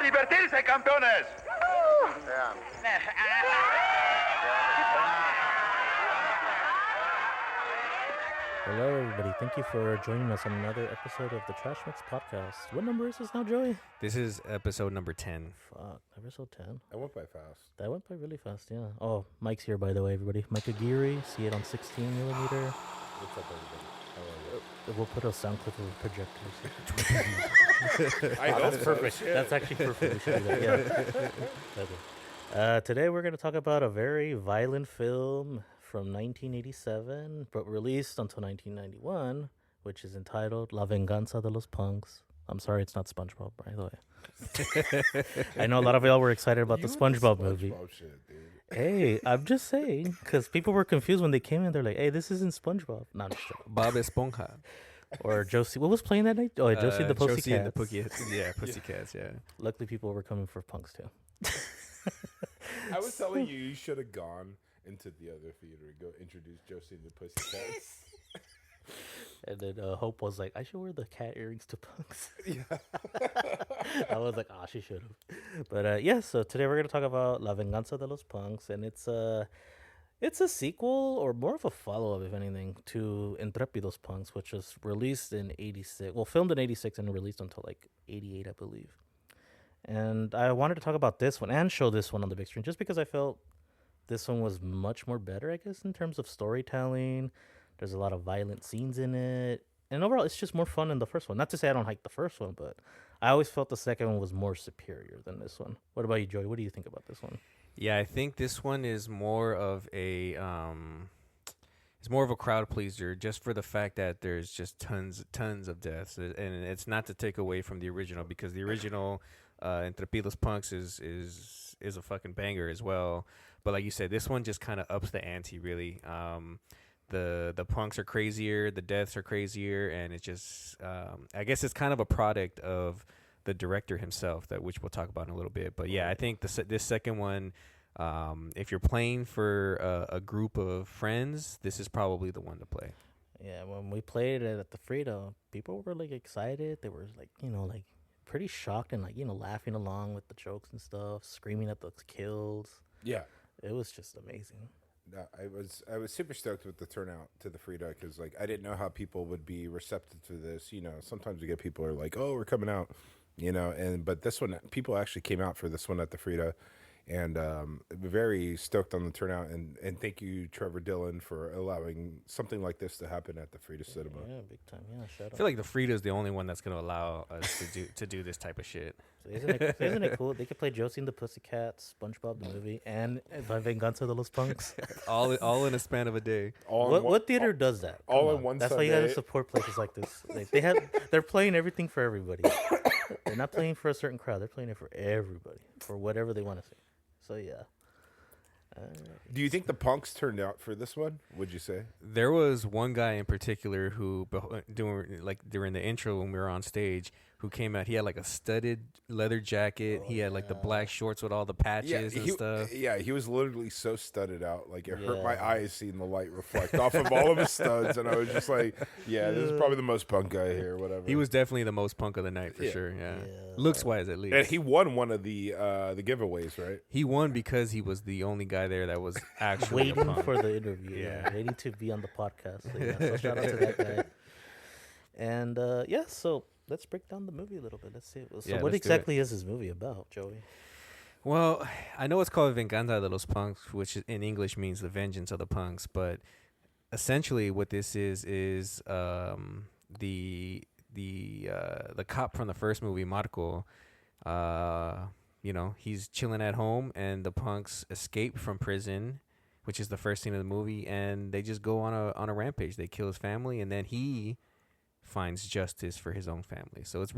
divertirse, campeones! Hello, everybody. Thank you for joining us on another episode of the Trash Mix Podcast. What number is this now, Joey? This is episode number 10. Fuck, episode 10. That went by fast. That went by really fast, yeah. Oh, Mike's here, by the way, everybody. Mike Aguirre, see it on 16 millimeter. What's up, everybody? How are you? We'll put a sound clip of projectors. That's perfect. That's actually perfect. We should do that, yeah. Okay. Today we're going to talk about a very violent film from 1987, but released until 1991, which is entitled La Venganza De Los Punks. I'm sorry, it's not SpongeBob, by the way. I know a lot of y'all were excited about the SpongeBob movie. Shit, dude. Hey, I'm just saying, because people were confused when they came in. They're like, hey, this isn't SpongeBob. No, I'm just joking. Bob Esponja. Or Josie. What was playing that night? Oh, Josie the Pussycats. Josie and the Pussycats, yeah. Luckily, people were coming for punks, too. I was telling you should have gone into the other theater and go introduce Josie and the Pussycats. And then Hope was like, I should wear the cat earrings to punks. Yeah. I was like, she should have. But yeah, so today we're going to talk about La Venganza De Los Punks. And it's a sequel, or more of a follow-up, if anything, to Intrépidos Punks, which was released in 86. Well, filmed in 86 and released until like 88, I believe. And I wanted to talk about this one and show this one on the big screen just because I felt this one was much more better, I guess, in terms of storytelling. There's a lot of violent scenes in it. And overall, it's just more fun than the first one. Not to say I don't like the first one, but I always felt the second one was more superior than this one. What about you, Joey? What do you think about this one? Yeah, I think this one is more of a it's more of a crowd pleaser, just for the fact that there's just tons of deaths, and it's not to take away from the original, because the original Intrépidos Punks is a fucking banger as well. But like you said, this one just kind of ups the ante, really. The punks are crazier, the deaths are crazier, and it's just I guess it's kind of a product of the director himself, which we'll talk about in a little bit. But yeah, I think this second one, if you're playing for a group of friends, this is probably the one to play. Yeah, when we played it at the Frida, people were like excited. They were like, like pretty shocked and like, laughing along with the jokes and stuff, screaming at the kills. Yeah. It was just amazing. I was super stoked with the turnout to the Frida, because like I didn't know how people would be receptive to this. Sometimes we get people who are like, "Oh, we're coming out," but this one, people actually came out for this one at the Frida, and very stoked on the turnout. And thank you, Trevor Dillon, for allowing something like this to happen at the Frida Cinema. Yeah, big time. Yeah, shout out. I feel like the Frida is the only one that's going to allow us to do this type of shit. So isn't it cool? They could play Josie and the Pussycats, SpongeBob the movie, and Venganza De Los Punks. all in a span of a day. What theater does that? All in one That's Sunday. why you gotta support places like this. Like, they're playing everything for everybody. They're not playing for a certain crowd. They're playing it for everybody, for whatever they want to see. So yeah. Do you think the punks turned out for this one? Would you say? There was one guy in particular who, during the intro when we were on stage, who came out. He had like a studded leather jacket. He had like the black shorts with all the patches and stuff. Yeah, he was literally so studded out. Like it hurt my eyes seeing the light reflect off of all of his studs, and I was just like, "Yeah, this is probably the most punk guy here." Whatever. He was definitely the most punk of the night for sure. Yeah, looks wise at least. And he won one of the giveaways, right? He won because he was the only guy there that was actually waiting for the interview. Waiting to be on the podcast. So shout out to that guy. And so let's break down the movie a little bit. Let's see. So what exactly is this movie about, Joey? Well, I know it's called Venganza De Los Punks, which in English means the vengeance of the punks. But essentially what this is the cop from the first movie, Marco, he's chilling at home, and the punks escape from prison, which is the first scene of the movie, and they just go on a rampage. They kill his family, and then he finds justice for his own family. So it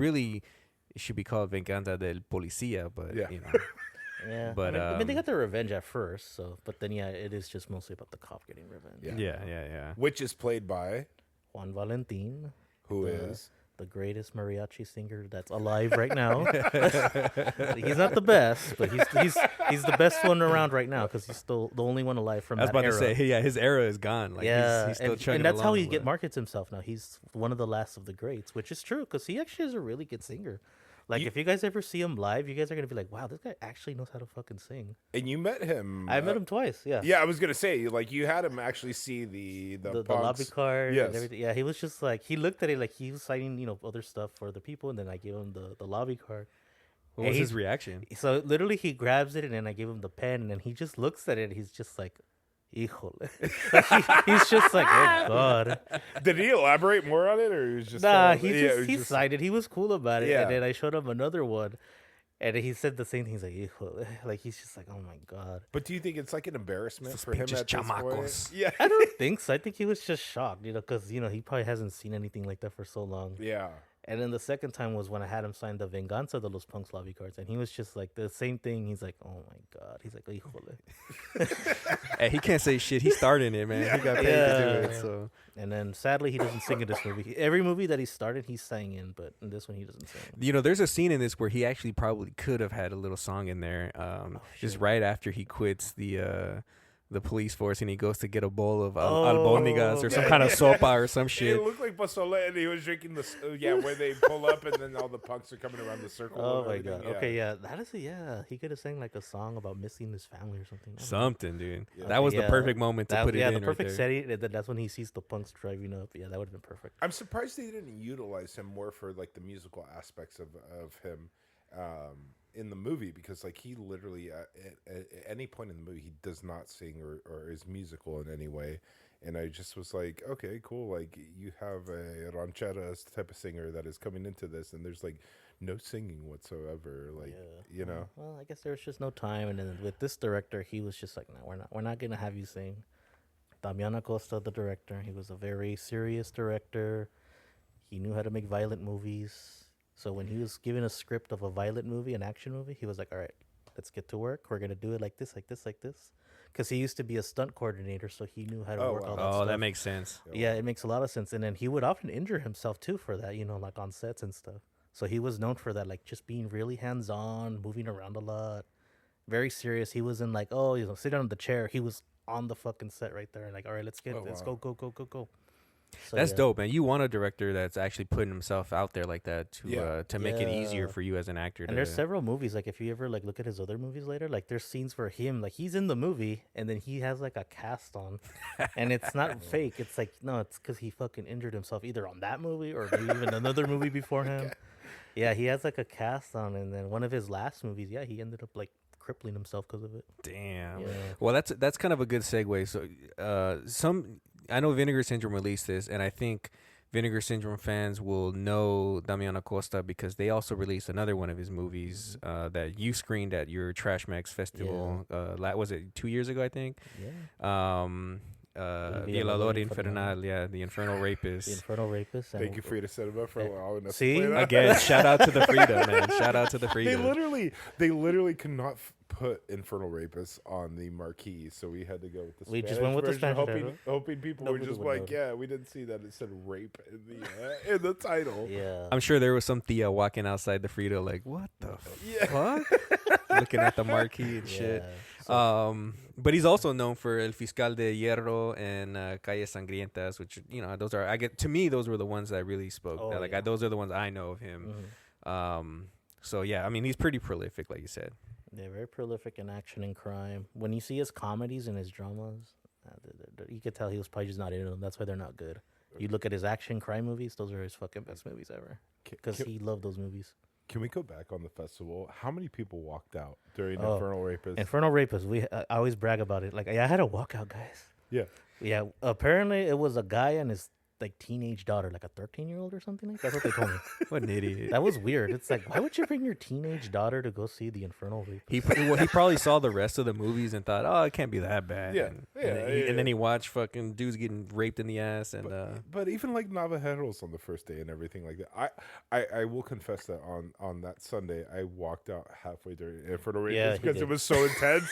should be called Venganza del Policía, but Yeah, but I mean, they got their revenge at first, but then it is just mostly about the cop getting revenge. Yeah. Which is played by Juan Valentin, who is the greatest mariachi singer that's alive right now. He's not the best, but he's the best one around right now because he's still the only one alive from that era. I was about to say, yeah, his era is gone. Like, he's still chugging and that's how he along, markets himself now. He's one of the last of the greats, which is true because he actually is a really good singer. Like, if you guys ever see him live, you guys are gonna be like, "Wow, this guy actually knows how to fucking sing." And you met him. I met him twice. Yeah. Yeah, I was gonna say, like, you had him actually see the lobby punks. card Yes. and everything. Yeah, he was just like, he looked at it like he was signing, other stuff for the people, and then I gave him the lobby card. What And was he- his reaction? So literally, he grabs it, and then I give him the pen, and then he just looks at it. And he's just like, "Híjole." He's just like, "Oh God." Did he elaborate more on it, or he was just Nah, kinda- yeah, it was he just- signed it. He was cool about it. Yeah. And then I showed him another one, and he said the same thing. He's like, "Híjole." Like, he's just like, "Oh my God." But do you think it's like an embarrassment Estos for him pinches at this point? chamacos. Yeah, I don't think so. I think he was just shocked, because he probably hasn't seen anything like that for so long. yeah. And then the second time was when I had him sign the Venganza de los Punks lobby cards, and he was just like the same thing. He's like, "Oh my God." He's like, "Híjole." Hey, he can't say shit. He started it, man. He got paid to do it. Yeah. So And then sadly, he doesn't sing in this movie. Every movie that he started, he sang in, but in this one, he doesn't sing. there's a scene in this where he actually probably could have had a little song in there. Just shit. right after he quits the police force and he goes to get a bowl of Oh, albóndigas or some yeah, kind of yeah. sopa or some It shit. looked like Basole, and he was drinking where they pull up, and then all the punks are coming around the circle. Oh and my everything, God. Okay, yeah, that is he could have sang like a song about missing his family or something. I don't know. Something, dude. Yeah. That was Yeah, the perfect moment to put it in. the perfect right there. setting. And then that's when he sees the punks driving up. Yeah, that would have been perfect. I'm surprised they didn't utilize him more for like the musical aspects of him in the movie, because like he literally at any point in the movie he does not sing or is musical in any way, and I just was like, okay, cool, like you have a rancheras type of singer that is coming into this, and there's like no singing whatsoever, like Well, I guess there was just no time. And then with this director, he was just like, "No, we're not gonna have you sing." Damian Acosta, the director, he was a very serious director. He knew how to make violent movies. So when he was given a script of a violent movie, an action movie, he was like, "All right, let's get to work. We're gonna do it like this, like this, like this." Because he used to be a stunt coordinator, so he knew how to Oh, work wow. all that Oh, stuff. that makes sense. Yeah, it makes a lot of sense. And then he would often injure himself too for that, like on sets and stuff. So he was known for that, like just being really hands on, moving around a lot, very serious. He wasn't like, "Oh, sitting on the chair." He was on the fucking set right there, like, "All right, let's Oh, let's wow. go. So, That's yeah. dope, man. You want a director that's actually putting himself out there like that to make it easier Yeah. for you as an actor. And there's several movies, like if you ever like look at his other movies later, like there's scenes where him, like he's in the movie and then he has like a cast on, and it's not fake. It's like, no, it's because he fucking injured himself either on that movie or maybe even another movie before him. Yeah, he has like a cast on, and then one of his last movies, yeah, he ended up like crippling himself because of it. Damn. Yeah. Well, that's kind of a good segue. So, I know Vinegar Syndrome released this, and I think Vinegar Syndrome fans will know Damian Acosta because they also released another one of his movies that you screened at your Trash Max festival. Was it 2 years ago? I think. Yeah. Violador Infernal, yeah, the Infernal Rapist. The Infernal Rapist. And Thank you, Frida Cinema, for allowing us See? to play that. Again, shout out to the Frida, man. Shout out to the Frida. They literally could not put Infernal Rapist on the marquee, so we had to go with the We Spanish just went with the version, Spanish hoping, version. hoping people Nobody were just would like, know. yeah, we didn't see that it said rape in the title. Yeah. I'm sure there was some Thea walking outside the Frida like, what the Yeah. fuck? Looking at the marquee and shit. So, But he's also known for El Fiscal de Hierro and Calles Sangrientas, which those are to me those were the ones that really spoke. Oh, That, yeah. those are the ones I know of him. So yeah, I mean he's pretty prolific, like you said. yeah, very prolific in action and crime. When you see his comedies and his dramas, you could tell he was probably just not into them. That's why they're not good. You look at his action crime movies; those are his fucking best movies ever. Because he loved those movies. Can we go back on the festival? How many people walked out during Oh, Infernal Rapist? Infernal Rapist. I always brag about it. Like, I had a walkout, guys. Yeah. Yeah. Apparently, it was a guy and his like teenage daughter, like a 13-year-old or something. Like that's what they told me. What an idiot. That was weird. It's like, why would you bring your teenage daughter to go see the Infernal Rapist? He probably saw the rest of the movies and thought, oh, it can't be that bad. Yeah, and, yeah, and then he watched fucking dudes getting raped in the ass and But even like Navajeros on the first day and everything like that, I will confess that on that Sunday I walked out halfway during Infernal Rapist Yeah, he because it did. was so intense,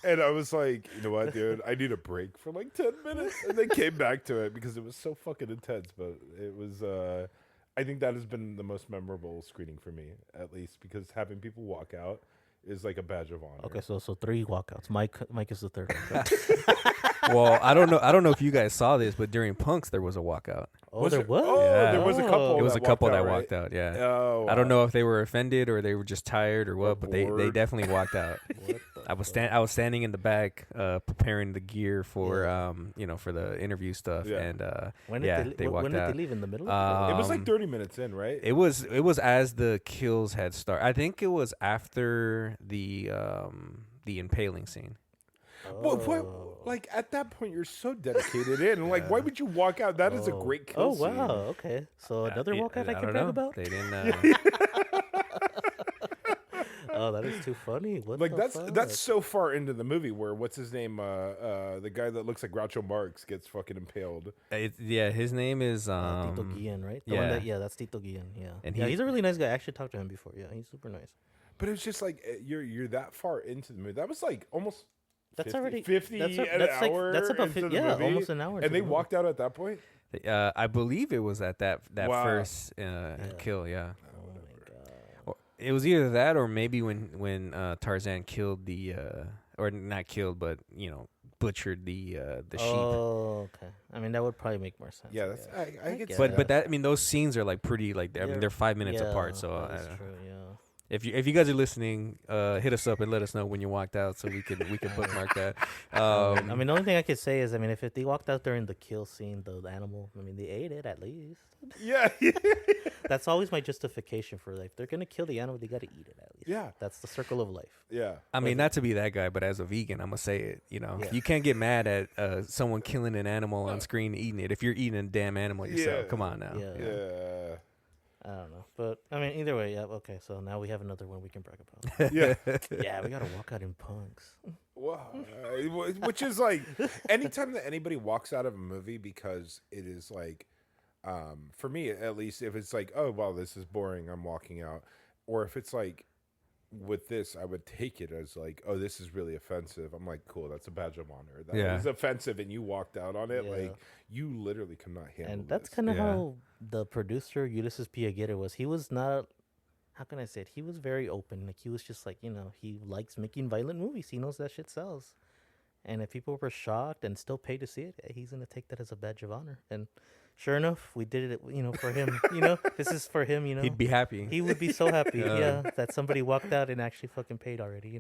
and I was like, you know what, dude, I need a break for like 10 minutes, and then came back to it because it was so fucking intense. But it was, I think that has been the most memorable screening for me, at least, because having people walk out is like a badge of honor. Okay, so 3 walkouts. Mike is the third one. Well, I don't know if you guys saw this, but during Punks there was a walkout. Oh, there was. Oh, Yeah. there was a couple. It was a couple that right? walked out. Yeah. Oh, I don't know if they were offended or they were just tired or what, but they bored. definitely walked out. I was standing in the back, preparing the gear for for the interview stuff, Yeah. and When did they walked when did out. they leave in the middle? It was like 30 minutes in, right? It was as the kills had started. I think it was after the impaling scene. What, like at that point, you're so dedicated in. Like, why would you walk out? That is a great kill Oh scene. wow. Okay. So another walkout I can don't brag know. about. They didn't. Oh, that is too funny. What Like the that's fuck? that's so far into the movie where what's his name? The guy that looks like Groucho Marx gets fucking impaled. His name is Tito Guillen, right? The one that's Tito Guillen. Yeah, And he's a really nice guy. I actually talked to him before. Yeah, he's super nice. But it's just like you're that far into the movie. That was like almost. That's 50, already 50 that's an like hour. that's about into the yeah, movie, almost an hour. into and they the movie. walked out at that point. I believe it was at that Wow. first kill. Yeah. Oh my god. Or it was either that or maybe when Tarzan killed or not killed, but butchered the sheep. Oh, okay. I mean, that would probably make more sense. Yeah, that's I get guess. that. But that those scenes are like pretty they're 5 minutes apart. So that's true. Yeah. if you guys are listening, hit us up and let us know when you walked out so we can bookmark that. I mean, the only thing I could say is, I mean, if they walked out during the kill scene, the animal, I mean, they ate it at least. yeah, That's always my justification for like, if they're gonna kill the animal, they gotta eat it at least. Yeah. That's the circle of life. yeah. I mean, not to be that guy, but as a vegan, I'm gonna say it. Yeah. You can't get mad at someone killing an animal on screen, eating it. If you're eating a damn animal yourself, Yeah. come on now. Yeah. Yeah. I don't know, but I mean, either way, yeah. Okay, so now we have another one we can brag about. Yeah. Yeah, we gotta walk out in punks. Wow. Which is like anytime that anybody walks out of a movie because it is like, for me at least, if it's like, oh wow, this is boring, I'm walking out, or if it's like with this, I would take it as like, oh, this is really offensive. I'm like, cool, that's a badge of honor. That Yeah. was offensive, and you walked out on it. Yeah. Like you literally cannot handle. And that's this. kind of Yeah. how the producer Ulysses P. Aguirre was. He was not. How can I say it? He was very open. Like he was just like, he likes making violent movies. He knows that shit sells. And if people were shocked and still paid to see it, he's gonna take that as a badge of honor. And sure enough, we did it. For him. This is for him. He'd be happy. He would be so happy. Yeah. Yeah, that somebody walked out and actually fucking paid already.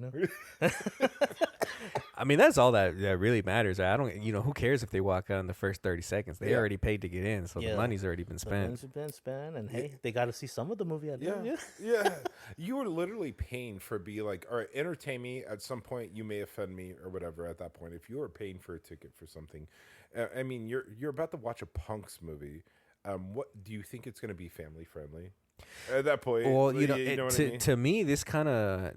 I mean, that's all that really matters. I don't, who cares if they walk out in the first 30 seconds? They Yeah. already paid to get in, so Yeah. the money's already been The spent. funds have been spent, and hey, they got to see some of the movie. Yeah, yeah. You were literally paying for be like, all right, entertain me. At some point, you may offend me or whatever. At that point, if you were paying for a ticket for something, I mean, you're about to watch a Punks movie. What do you think it's going to be family friendly? At that point, Well, what I mean? to me, this kind of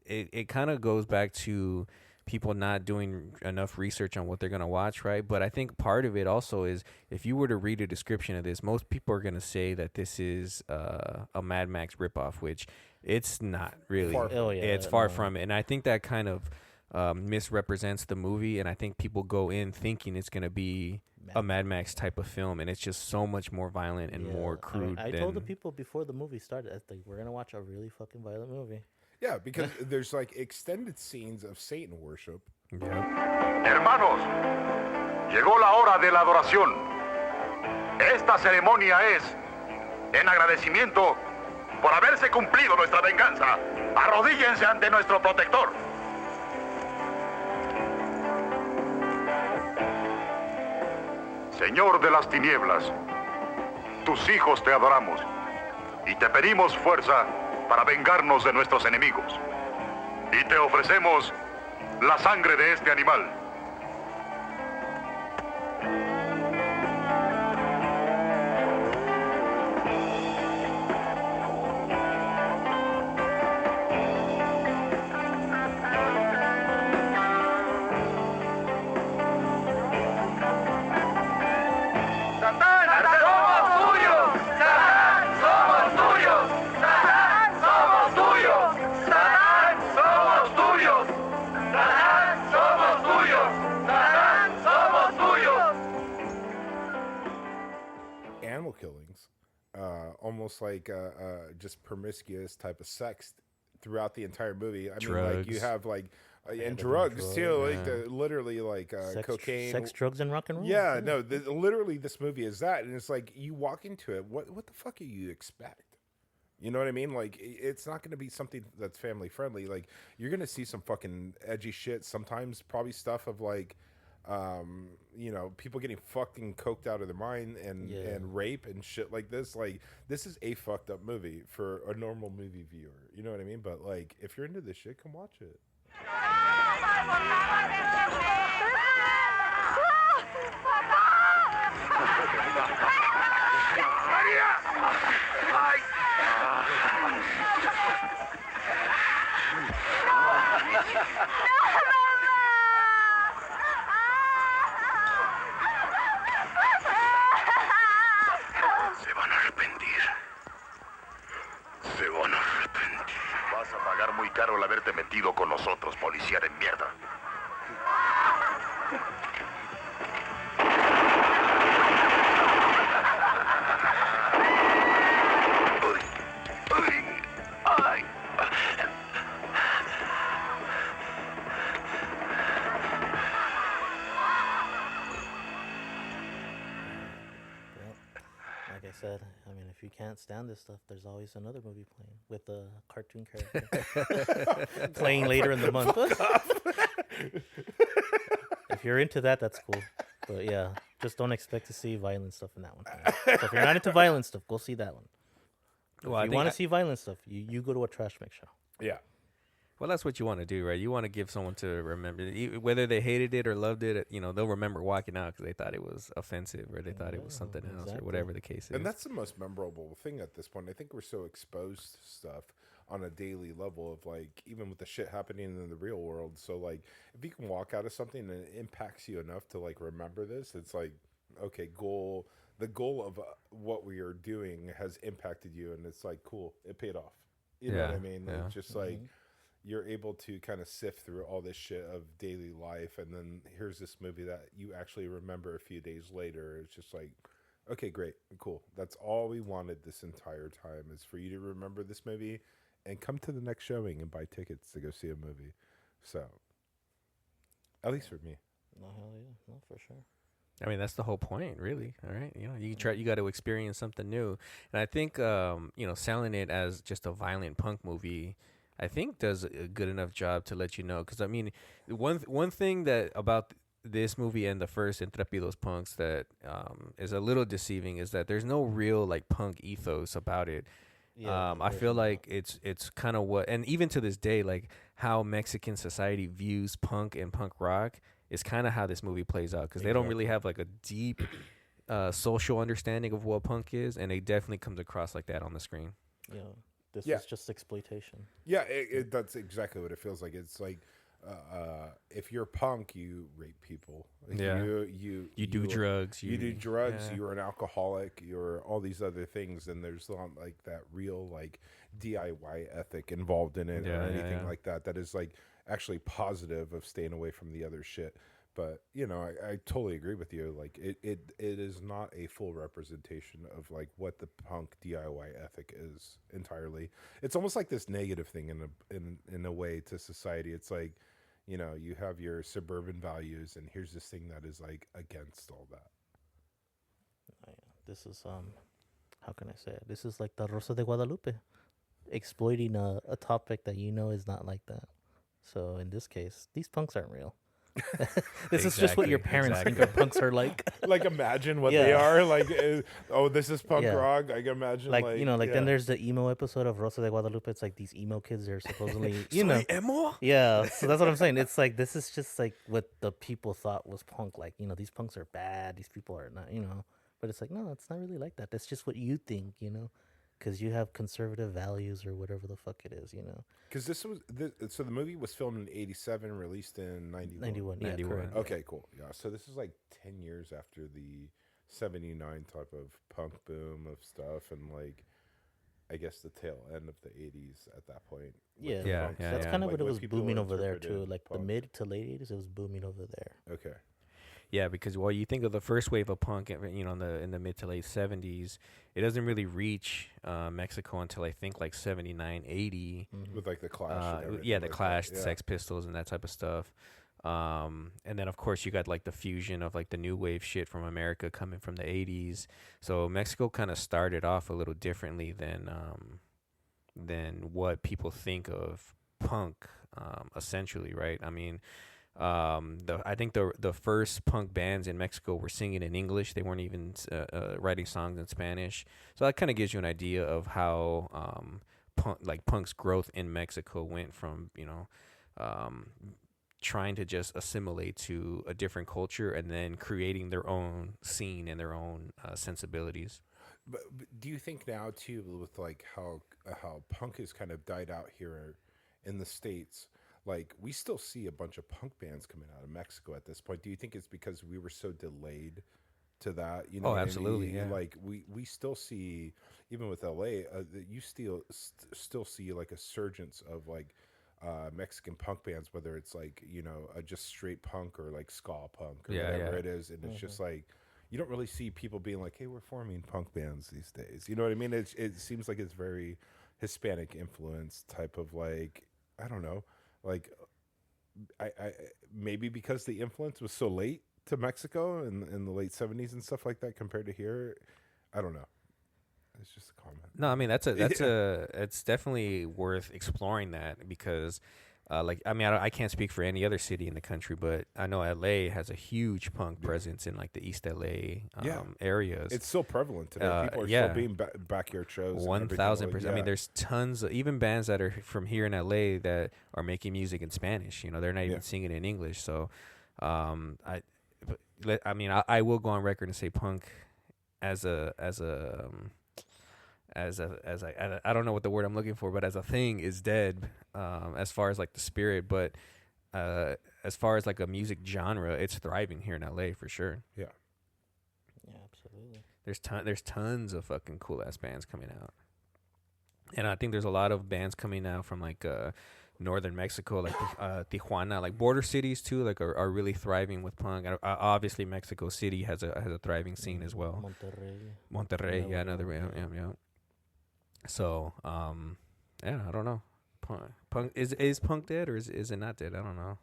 it kind of goes back to people not doing enough research on what they're gonna watch, right? But I think part of it also is if you were to read a description of this, most people are gonna say that this is a Mad Max ripoff, which it's not really. Far Oh, yeah, It's far no. from it, and I think that kind of misrepresents the movie, and I think people go in thinking it's gonna be a Mad Max type of film, and it's just so much more violent and more crude. I told the people before the movie started, I think we're gonna watch a really fucking violent movie. Yeah, because there's like extended scenes of Satan worship. Yeah. Hermanos, llegó la hora de la adoración. Esta ceremonia es en agradecimiento por haberse cumplido nuestra venganza. Arrodíllense ante nuestro protector. Señor de las tinieblas, tus hijos te adoramos y te pedimos fuerza para vengarnos de nuestros enemigos. Y te ofrecemos la sangre de este animal. ¡Satán! ¡Somos tuyos! ¡Satán! ¡Somos tuyos! ¡Satán! ¡Somos tuyos! ¡Satán! ¡Somos tuyos! ¡Satán! ¡Somos tuyos! ¡Satán! ¡Somos tuyos! Animal killings, almost like just promiscuous type of sex throughout the entire movie. I mean, like you Drugs. have like and the drugs drugs, too, like yeah. literally like cocaine, sex, drugs, and rock and roll. Yeah, no, literally this movie is that, and it's like you walk into it. What the fuck do you expect? You know what I mean? Like, it's not going to be something that's family friendly. Like, you're going to see some fucking edgy shit. Sometimes probably stuff of like, you know, people getting fucking coked out of their mind and rape and shit like this. Like, this is a fucked up movie for a normal movie viewer. You know what I mean? But like, if you're into this shit, come watch it. Se van a arrepentir. Se van a arrepentir. Vas a pagar muy caro el haberte metido con nosotros, policía de mierda. Ay. Like I said, I mean, if you can't stand this stuff, there's always another movie playing with a cartoon character playing later in the month. If you're into that, that's cool. But yeah, just don't expect to see violent stuff in that one. So if you're not into violent stuff, go see that one. Well, If you want to see violent stuff, you go to a trash mix show. Yeah. Well, that's what you want to do, right? You want to give someone to remember, whether they hated it or loved it. You know, they'll remember walking out because they thought it was offensive or they thought it was something else or whatever the case is. And that's the most memorable thing at this point. I think we're so exposed to stuff on a daily level of like, even with the shit happening in the real world. So like, if you can walk out of something and it impacts you enough to like remember this, it's like, okay, the goal of what we are doing has impacted you, and it's like, cool, it paid off. You know what I mean? Yeah. It's just like, you're able to kind of sift through all this shit of daily life, and then here's this movie that you actually remember a few days later. It's just like, okay, great, cool. That's all we wanted this entire time, is for you to remember this movie and come to the next showing and buy tickets to go see a movie. So, at least for me. No, hell yeah, no, for sure. I mean, that's the whole point, really. All right, you know, you got to experience something new, and I think you know, selling it as just a violent punk movie, I think does a good enough job to let you know. Because I mean, one thing that about this movie and the first Entre Los Punks that is a little deceiving is that there's no real like punk ethos about it. Yeah, I feel like it's kind of what, and even to this day, like how Mexican society views punk and punk rock is kind of how this movie plays out, because they don't really have like a deep social understanding of what punk is, and it definitely comes across like that on the screen. Yeah, this is just exploitation. Yeah, that's exactly what it feels like. It's like, if you're punk, you rape people. Yeah. You do drugs. You do drugs. Yeah. You're an alcoholic. You're all these other things, and there's not like that real like DIY ethic involved in it or anything like that. That is like actually positive of staying away from the other shit. But you know, I totally agree with you. Like it is not a full representation of like what the punk DIY ethic is entirely. It's almost like this negative thing in a way to society. It's like, you know, you have your suburban values, and here's this thing that is like against all that. This is how can I say it? This is like the Rosa de Guadalupe, exploiting a topic that you know is not like that. So in this case, these punks aren't real. This is just what your parents think our punks are like. Like, imagine what they are. Like, oh, this is punk rock. I can imagine. Like you know, like then there's the emo episode of Rosa de Guadalupe. It's like these emo kids are supposedly, you know, emo. Yeah, so that's what I'm saying. It's like this is just like what the people thought was punk. Like, you know, these punks are bad. These people are not, you know. But it's like, no, it's not really like that. That's just what you think, you know, because you have conservative values or whatever the fuck it is, you know. Because so the movie was filmed in '87, released in '91. 91, yeah, 91. correct. Okay, cool. Yeah, so this is like 10 years after the '79 type of punk boom of stuff, and like, I guess the tail end of the '80s at that point. Yeah, Yeah, that's kind of Like what it was people booming over there too. interpreted Like the punk. mid to late '80s, it was booming over there. Okay. Yeah, because while you think of the first wave of punk, in the mid to late 70s, it doesn't really reach Mexico until I think like 79, 80. With like the Clash. And everything Yeah, the like Clash, that. the Sex Pistols, and that type of stuff. And then of course you got like the fusion of like the new wave shit from America coming from the 80s. So Mexico kind of started off a little differently than what people think of punk, essentially, right? I mean, I think the first punk bands in Mexico were singing in English. They weren't even writing songs in Spanish. So that kind of gives you an idea of how punk's growth in Mexico went from trying to just assimilate to a different culture and then creating their own scene and their own sensibilities. But do you think now too, with like how punk has kind of died out here in the States? Like, we still see a bunch of punk bands coming out of Mexico at this point. Do you think it's because we were so delayed to that? You know, Oh, absolutely. Yeah. Like we still see, even with LA, you still see like a surgence of like Mexican punk bands, whether it's like just straight punk or like ska punk or whatever it is, and it's just like you don't really see people being like, "Hey, we're forming punk bands these days." You know what I mean? It seems like it's very Hispanic influence type of like, I don't know. Like, I maybe because the influence was so late to Mexico in the late 70s and stuff like that compared to here. I don't know. It's just a comment. No, I mean it's definitely worth exploring that because, I can't speak for any other city in the country, but I know LA has a huge punk presence in like the East LA areas. It's so prevalent today. People are still being backyard shows. 1,000%. I mean, there's tons of even bands that are from here in LA that are making music in Spanish. They're not even singing in English. So, I will go on record and say punk as I don't know what the word I'm looking for, but as a thing is dead, as far as like the spirit, but as far as like a music genre, it's thriving here in LA for sure. Yeah, absolutely. There's tons of fucking cool ass bands coming out, and I think there's a lot of bands coming out from like northern Mexico, like Tijuana, like border cities too, like are really thriving with punk. Obviously, Mexico City has a thriving scene as well. Monterrey, another yeah. So, I don't know. Punk is punk dead or is it not dead? I don't know.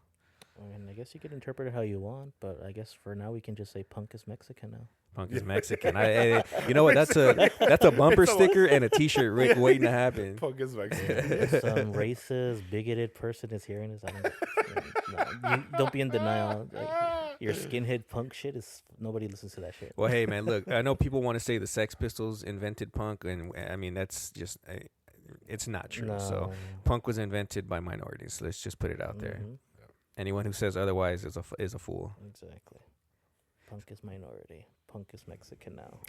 I mean, I guess you could interpret it how you want, but I guess for now we can just say punk is Mexican now. Punk is Mexican. You know what? That's a bumper sticker and a T-shirt waiting to happen. Punk is Mexican. Some racist, bigoted person is hearing this. Don't be in denial. Like, your skinhead punk shit is nobody listens to that shit. Well, hey man, look, I know people want to say the Sex Pistols invented punk, and I mean that's just it's not true. No. So punk was invented by minorities. Let's just put it out there. Anyone who says otherwise is a fool. Exactly. Punk is minority. Punk is Mexican now.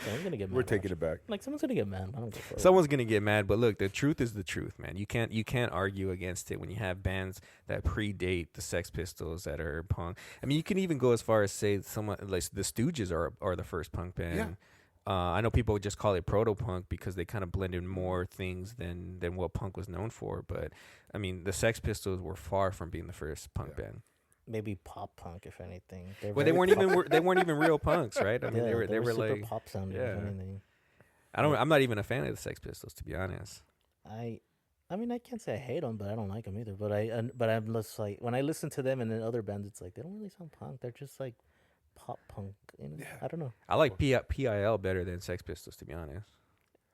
Someone's gonna get mad. We're taking it back. Like someone's gonna get mad. I don't give a fuck. Someone's gonna get mad, but look, the truth is the truth, man. You can't argue against it when you have bands that predate the Sex Pistols that are punk. I mean, you can even go as far as say someone like the Stooges are the first punk band. Yeah. I know people would just call it proto-punk because they kind of blended more things than what punk was known for. But I mean, the Sex Pistols were far from being the first punk band. Maybe pop punk, if anything. Well, they weren't even real punks, right? I mean, they were super like pop sounding. If anything. I'm not even a fan of the Sex Pistols, to be honest. I mean, I can't say I hate them, but I don't like them either. But I'm just like when I listen to them and then other bands, it's like they don't really sound punk. They're just like pop punk. I don't know. I like PIL better than Sex Pistols, to be honest.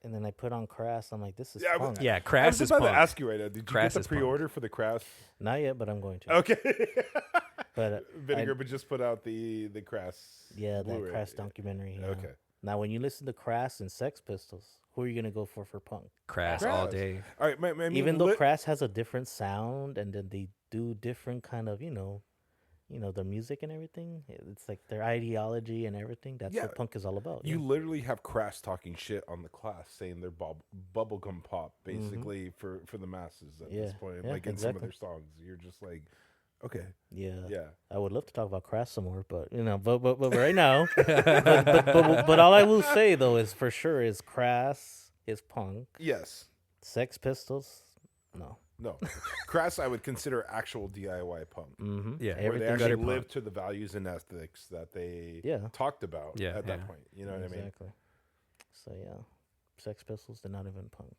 And then I put on Crass. I'm like, this is Yeah, punk. Yeah, Crass is punk. I was about to ask you right now. Did you Crass get the pre-order for the Crass? Not yet, but I'm going to. Okay. But Vinegar, but just put out the Crass. Yeah, Blu-ray. that Crass documentary. Yeah. Okay. Now, when you listen to Crass and Sex Pistols, who are you gonna go for punk? Crass all day. All right, I mean, even though Crass has a different sound, and then they do different kind of the music and everything. It's like their ideology and everything. That's what punk is all about. You literally have Crass talking shit on the Class, saying they're bubblegum pop, basically for the masses at this point. Like in some of their songs, you're just like, okay, yeah. I would love to talk about Crass some more, but but right now, but all I will say though is for sure is Crass is punk. Yes. Sex Pistols, No. No, Crass I would consider actual DIY punk. Mm-hmm. Yeah, Where they Everything actually punk. lived to the values and ethics that they talked about Yeah, at that yeah. point. You know what I mean? Exactly. So yeah, Sex Pistols did not invent punk.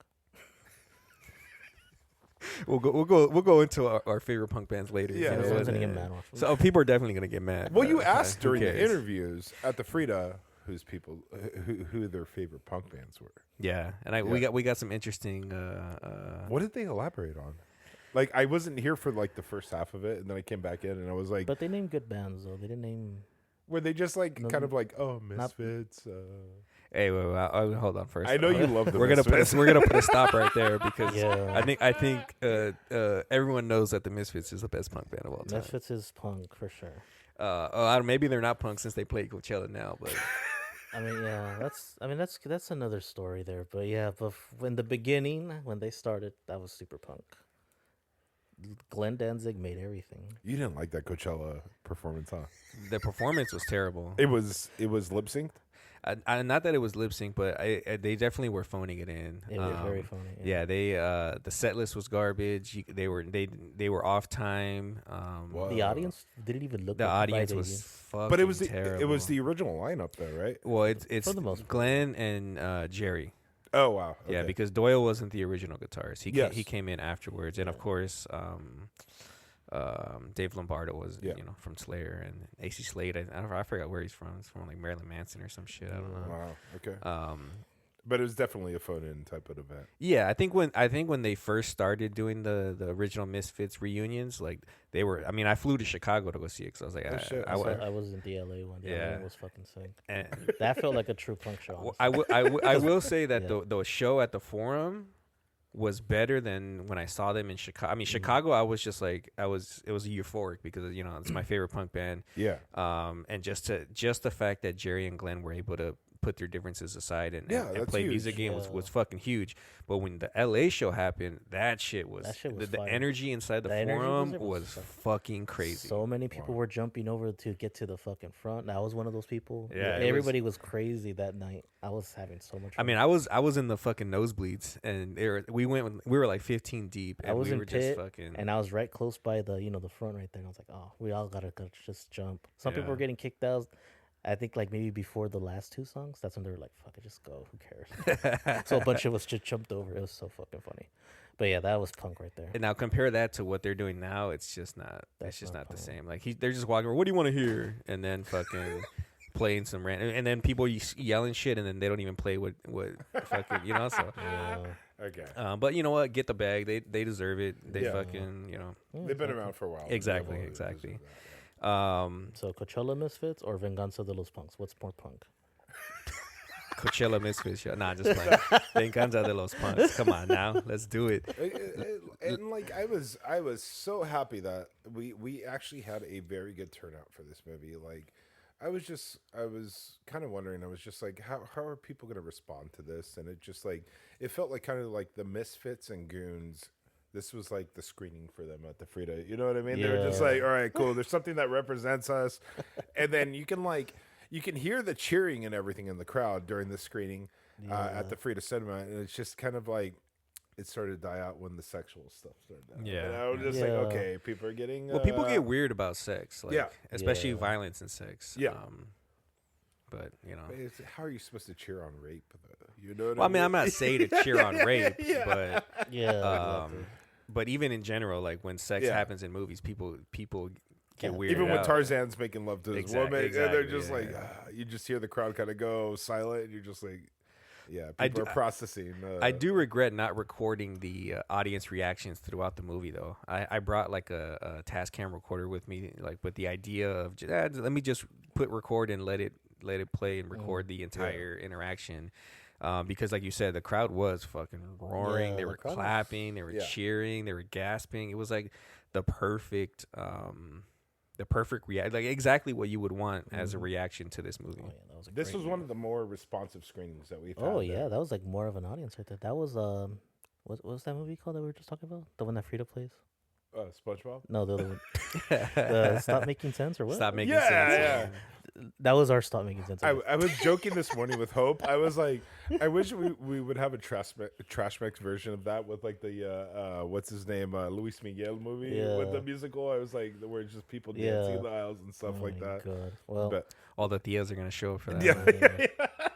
We'll go into our favorite punk bands later. Yeah, you know, Someone's and- gonna get mad off. So people are definitely gonna get mad. Well, you but, asked who during the cares? interviews at the Frida who their favorite punk bands were. Yeah, and we got some interesting. What did they elaborate on? Like, I wasn't here for like the first half of it, and then I came back in, and I was like, But they named good bands though. They didn't name. were they just like No, kind of like, oh, Misfits? Hey, wait, hold on first. I know you love the We're gonna Misfits. we're gonna put a stop right there because Yeah. I think everyone knows that the Misfits is the best punk band of all time. Misfits is punk for sure. Maybe they're not punk since they play Coachella now, but I mean, yeah, that's another story there. But yeah, but in the beginning, when they started, that was super punk. Glenn Danzig made everything. You didn't like that Coachella performance, huh? the performance was terrible. It was lip synced. Not that it was lip sync, but they definitely were phoning it in. It was very funny. Yeah, they the set list was garbage. They were off time. The audience didn't even look. The like audience Friday. was fucking But it was terrible. the original lineup though, right? Well, it's For the most part. Glenn and Jerry. Oh wow. Yeah, Okay. because Doyle wasn't the original guitarist. Yes. He came in afterwards, and of course, Dave Lombardo was from Slayer and AC Slade. I forgot where he's from. He's from like Marilyn Manson or some shit. I don't know. Wow. Okay. But it was definitely a phone-in type of event. Yeah, I think when they first started doing the original Misfits reunions, like they were. I mean, I flew to Chicago to go see it because I was like, Oh, shit. I was in the LA one. The LA one was fucking sick. and That felt like a true punk show. I will say that Yeah. the show at the Forum was better than when I saw them in Chicago. I mean, Chicago, I was just like, it was euphoric because it's my favorite punk band. Yeah. And just the fact that Jerry and Glenn were able to put their differences aside and that's play huge. music game Yeah. was fucking huge. But when the LA show happened, that shit was the fire. energy inside the The energy Forum was was fucking- fucking crazy. So many people were jumping over to get to the fucking front. I was one of those people. Yeah, it everybody was crazy that night. I was having so much I fun. mean, I was in the fucking nosebleeds, and we were like 15 deep, and I was we in were pit, just fucking. and I was right close by the the front right there. And I was like, oh, we all gotta just jump. Some people Yeah. were getting kicked out. I think like maybe before the last two songs. That's when they were like, fuck it, just go. Who cares? So a bunch of us just jumped over. It was so fucking funny. But yeah, that was punk right there. And now compare that to what they're doing now. It's just not. That's It's just not not the punk. same. Like they're just walking. What do you want to hear? And then fucking playing some random. And then people yelling shit, and then they don't even play what fucking So, Yeah. Okay. but you know what? Get the bag. They deserve it. They Yeah. fucking They've been around for a while. Exactly, They exactly. deserve that, So Coachella Misfits or Venganza De Los Punks? What's more punk? Coachella Misfits. Nah, just playing. Venganza De Los Punks. Come on now, let's do it. And like I was so happy that we actually had a very good turnout for this movie. Like I was kind of wondering. I was just like, how are people going to respond to this? And it felt like kind of like the Misfits and Goons. This was like the screening for them at the Frida. You know what I mean? They were just Yeah. like, all right, cool. There's something that represents us, and then you can hear the cheering and everything in the crowd during the screening at the Frida Cinema, and it's just kind of like it started to die out when the sexual stuff started. Yeah. And I was just Yeah. like, okay, people are getting. Well, people get weird about sex, like, Yeah. especially Yeah. violence and sex. Yeah. But How are you supposed to cheer on rape? Though? You know what well, I mean, I'm not saying to cheer on rape, Yeah. but Yeah. but even in general, like when sex Yeah. happens in movies, people get Yeah. weird. Even when Tarzan's making love to his woman, and they're exactly, just yeah, like, yeah. you just hear the crowd kind of go silent, and you're just like, yeah, I people do- are processing. I do regret not recording the audience reactions throughout the movie, though. I brought like a Tascam recorder with me, like with the idea of let me just put record and let it play and record the entire interaction. Because, like you said, the crowd was fucking roaring. Yeah, They the were crowd was- clapping. They were yeah. cheering. They were gasping. It was like the perfect react, like exactly what you would want as a reaction to this movie. Oh, yeah, that was This great was one of the more responsive screenings that we've had. Oh yeah, that was like more of an audience right there. That was what was that movie called that we were just talking about? The one that Frida plays? SpongeBob. No, the other one. Stop Making Sense or what? Stop making Yeah, sense. yeah. That was our Stop Making Sense. I was joking this morning with Hope. I was like, I wish we would have a trash mix version of that with like the what's his name, Luis Miguel movie with the musical. I was like, where it's just people dancing in the aisles and stuff like that. God. Well, But All the tias are gonna show up for that.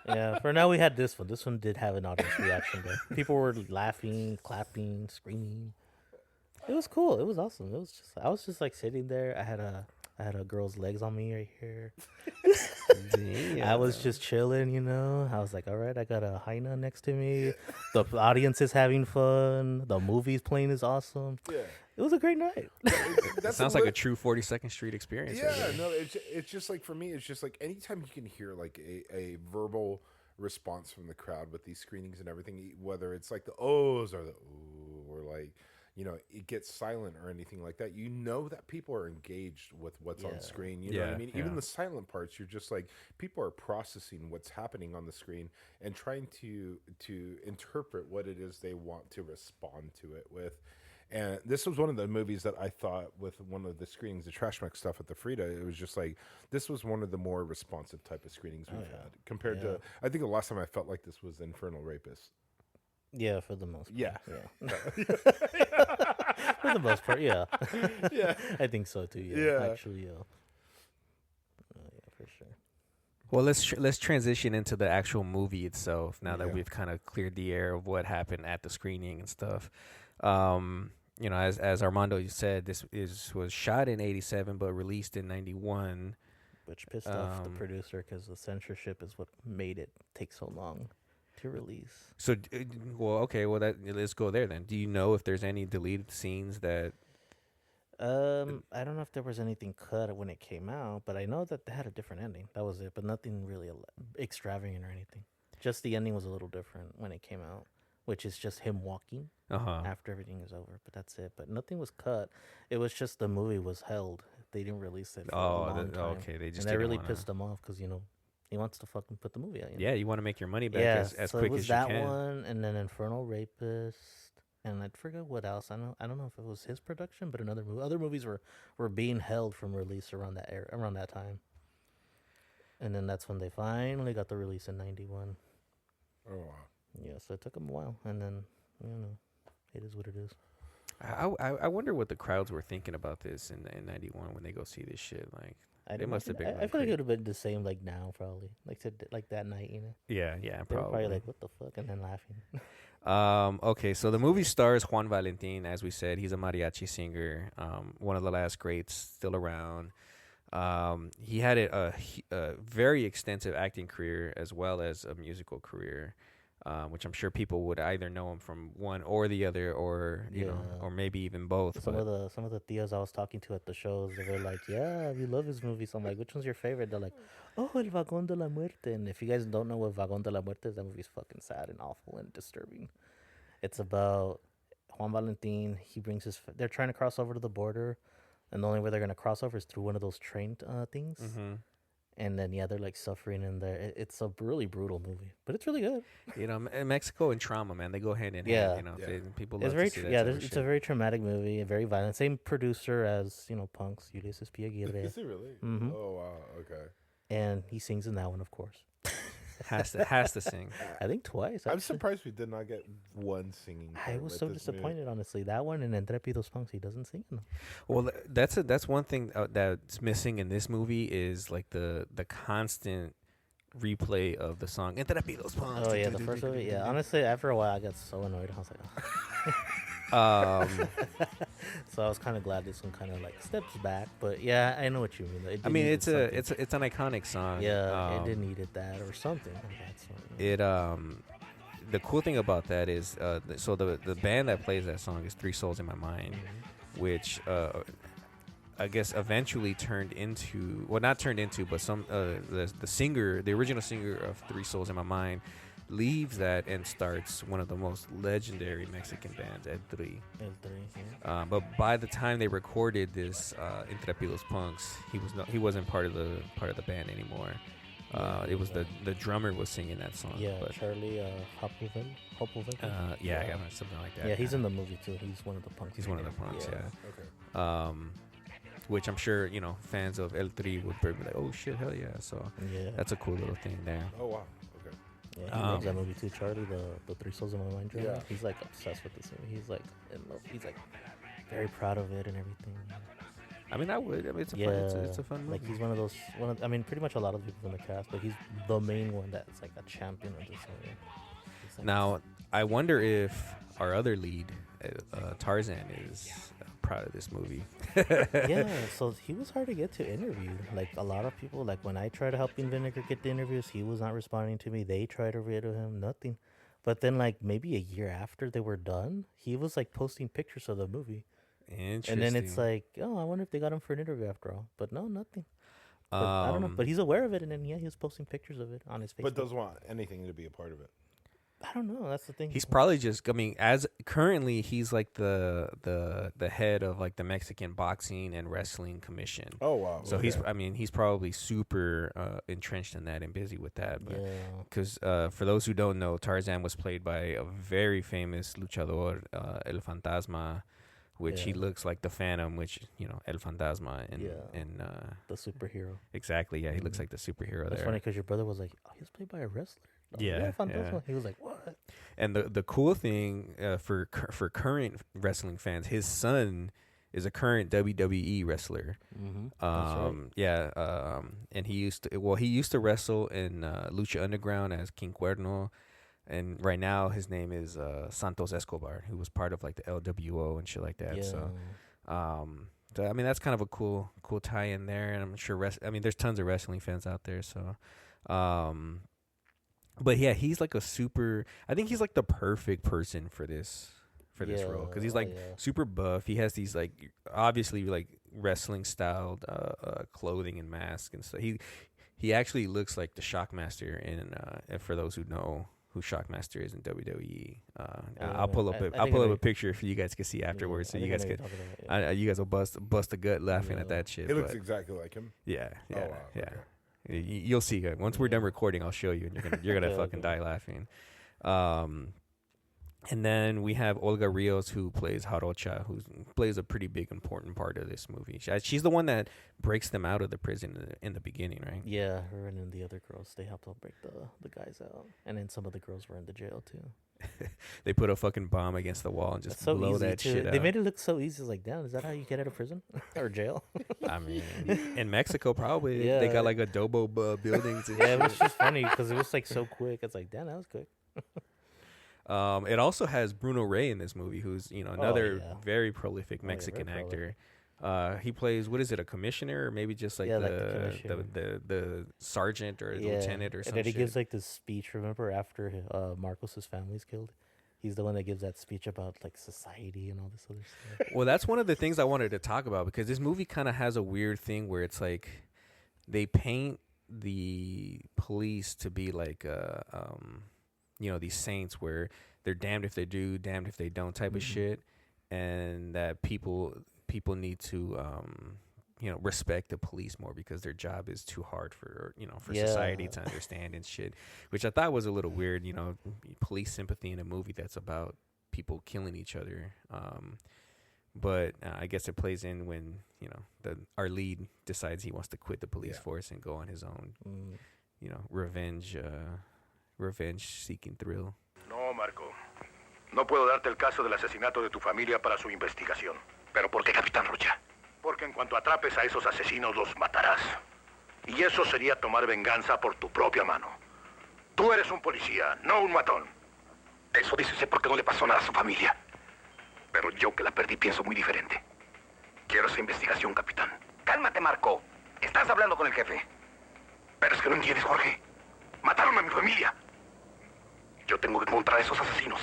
yeah. For now, we had this one. This one did have an audience reaction though. People were laughing, clapping, screaming. It was cool. It was awesome. It was just I was just like sitting there. I had a girl's legs on me right here. I was just chilling, you know. I was like, all right, I got a hyena next to me. The audience is having fun. The movie's playing is awesome. yeah. It was a great night. That sounds like a true 42nd Street experience. Yeah, right there. no, it's just like for me, it's just like anytime you can hear like a verbal response from the crowd with these screenings and everything, whether it's like the ohs or the ooh or like it gets silent or anything like that, you know that people are engaged with what's on screen. You know what I mean? Even the silent parts, you're just like people are processing what's happening on the screen and trying to interpret what it is they want to respond to it with. And this was one of the movies that I thought with one of the screenings, the Trash Mech stuff at the Frida, it was just like, this was one of the more responsive type of screenings we've had compared to, I think the last time I felt like this was Infernal Rapist. Yeah, for the most part. Yeah. For the most part, yeah. Yeah. I think so too, Yeah. Actually, yeah. Yeah, for sure. Well, let's transition into the actual movie itself. Now that we've kind of cleared the air of what happened at the screening and stuff. As Armando said, this was shot in '87 but released in '91. Which pissed off the producer because the censorship is what made it take so long to release. So, let's go there then. Do you know if there's any deleted scenes that? I don't know if there was anything cut when it came out, but I know that they had a different ending. That was it, but nothing really extravagant or anything. Just the ending was a little different when it came out, which is just him walking after everything is over. But that's it. But nothing was cut. It was just the movie was held. They didn't release it for a long time. Okay. They just and that really pissed him off because, he wants to fucking put the movie out. Yeah, you want to make your money back as so quick it was as you that can. one, and then Infernal Rapist, and I forget what else. I don't know if it was his production, but another movie. Other movies were being held from release around that time, and then that's when they finally got the release in '91. Oh, wow. Yeah, so it took them a while, and then it is what it is. I wonder what the crowds were thinking about this in '91 when they go see this shit. Like, they must have been. I feel like it would have been the same like now, probably like that night. Yeah, They were probably like, what the fuck, and then laughing. Okay, so the movie stars Juan Valentin, as we said. He's a mariachi singer, one of the last greats still around. He had a very extensive acting career as well as a musical career, which I'm sure people would either know him from one or the other, or or maybe even both. Some of the tias I was talking to at the shows, they were like, "Yeah, we love his movies." I'm like, "Which one's your favorite?" They're like, "Oh, El Vagón de la Muerte." And if you guys don't know what Vagón de la Muerte is, that movie's fucking sad and awful and disturbing. It's about Juan Valentin. They're trying to cross over to the border, and the only way they're gonna cross over is through one of those train things. Mm-hmm. And then they're like suffering in there. It's a really brutal movie, but it's really good. Mexico and trauma, man, they go hand in hand. People love to see that type of it's shit. a very traumatic movie and very violent. Same producer as Punks, Ulysses P. Aguirre. Is he really? Mm-hmm. Oh, wow. Okay. And he sings in that one, of course. has to sing. I think twice. I'm actually. surprised we did not get one singing. I was so disappointed, honestly. That one and Entrepidos Punks, he doesn't sing in them. Well, that's one thing that's missing in this movie is like the constant replay of the song Entrepidos Punks. Oh yeah, the first movie. Yeah, honestly, after a while, I got so annoyed. I was like, oh. So I was kind of glad this one kind of like steps back. But yeah, I know what you mean. It's an iconic song. Yeah, it needed that or something. The cool thing about that is, the band that plays that song is Three Souls in My Mind, which I guess eventually turned into, well, not turned into, but the original singer of Three Souls in My Mind leaves that and starts one of the most legendary Mexican bands, El Tri. But by the time they recorded this Intrepidos Punks, he wasn't part of the band anymore. It was the drummer was singing that song. Yeah, but, Charlie Hopovic. yeah, something like that. Yeah, he's in the movie too. He's one of the punks. He's one of the punks. Yeah. Okay. Which I'm sure fans of El Tri would be like, oh shit, hell yeah! So that's a cool little thing there. Oh wow. Okay. Yeah, he loves that movie too. Charlie, the Three Souls in My Mind drummer. Yeah. He's like obsessed with this movie. He's like in love. He's like very proud of it and everything. I mean, I would. I mean, it's a fun movie. Like he's one of those. I mean, pretty much a lot of people in the cast, but he's the main one that's like a champion of this movie. Like, now, I wonder if our other lead, Tarzan, is proud of this movie. Yeah, so he was hard to get to interview. Like a lot of people, like when I tried to help Vinegar get the interviews, he was not responding to me. They tried to read to him, nothing. But then, like maybe a year after they were done, he was like posting pictures of the movie. Interesting. And then it's like, oh, I wonder if they got him for an interview after all. But no, nothing. But I don't know. But he's aware of it, and then he was posting pictures of it on his Facebook. But doesn't want anything to be a part of it. I don't know. That's the thing. He's probably just. I mean, as currently he's like the head of like the Mexican Boxing and Wrestling Commission. Oh wow. So he's. I mean, he's probably super entrenched in that and busy with that. But because for those who don't know, Tarzan was played by a very famous luchador, El Fantasma, which he looks like the Phantom, which El Fantasma and the superhero. Exactly. Yeah, he looks like the superhero. That's funny because your brother was like, "Oh, he was played by a wrestler." Yeah. Fantasma. He was like, "What?" And the cool thing for current wrestling fans, his son is a current WWE wrestler. Mm-hmm. And he used to wrestle in Lucha Underground as King Cuerno, and right now his name is Santos Escobar, who was part of like the LWO and shit like that. So I mean that's kind of a cool tie in there, and I'm sure there's tons of wrestling fans out there. So but yeah, he's like I think he's like the perfect person for this role, because he's like super buff. He has these like obviously like wrestling styled clothing and mask and stuff. He actually looks like the Shockmaster in for those who know who Shockmaster is in WWE. I'll pull up a picture for you guys can see afterwards, so you guys can you guys will bust a gut laughing at that shit. He looks exactly like him. Yeah. Oh, wow. Yeah. You'll see. Once we're done recording, I'll show you, and you're gonna fucking die laughing. And then we have Olga Rios, who plays Jarocha, who plays a pretty big, important part of this movie. She's the one that breaks them out of the prison in the beginning, right? Yeah, her and then the other girls, they helped break the guys out. And then some of the girls were in the jail, too. They put a fucking bomb against the wall and just blow that shit out. They made it look so easy. It's like, damn, is that how you get out of prison or jail? I mean, in Mexico, probably. Yeah. They got like adobo buildings. And it was just funny because it was like so quick. It's like, damn, that was quick. It also has Bruno Rey in this movie, who's another very prolific Mexican actor. He plays, what is it, a commissioner, or maybe just like the sergeant or the lieutenant or something. And then he gives like this speech. Remember after Marcos's family's killed, he's the one that gives that speech about like society and all this other stuff. Well, that's one of the things I wanted to talk about, because this movie kind of has a weird thing where it's like they paint the police to be like these saints where they're damned if they do, damned if they don't type of shit, and that people need to respect the police more because their job is too hard for society to understand and shit, which I thought was a little weird. Police sympathy in a movie that's about people killing each other. But I guess it plays in when our lead decides he wants to quit the police force and go on his own, revenge-seeking thrill. No, Marco. No puedo darte el caso del asesinato de tu familia para su investigación. ¿Pero por qué, Capitán Rocha? Porque en cuanto atrapes a esos asesinos, los matarás. Y eso sería tomar venganza por tu propia mano. Tú eres un policía, no un matón. Eso dícese porque no le pasó nada a su familia. Pero yo, que la perdí, pienso muy diferente. Quiero esa investigación, capitán. Cálmate, Marco. Estás hablando con el jefe. Pero es que no entiendes, Jorge. Mataron a mi familia. Yo tengo que encontrar a esos asesinos.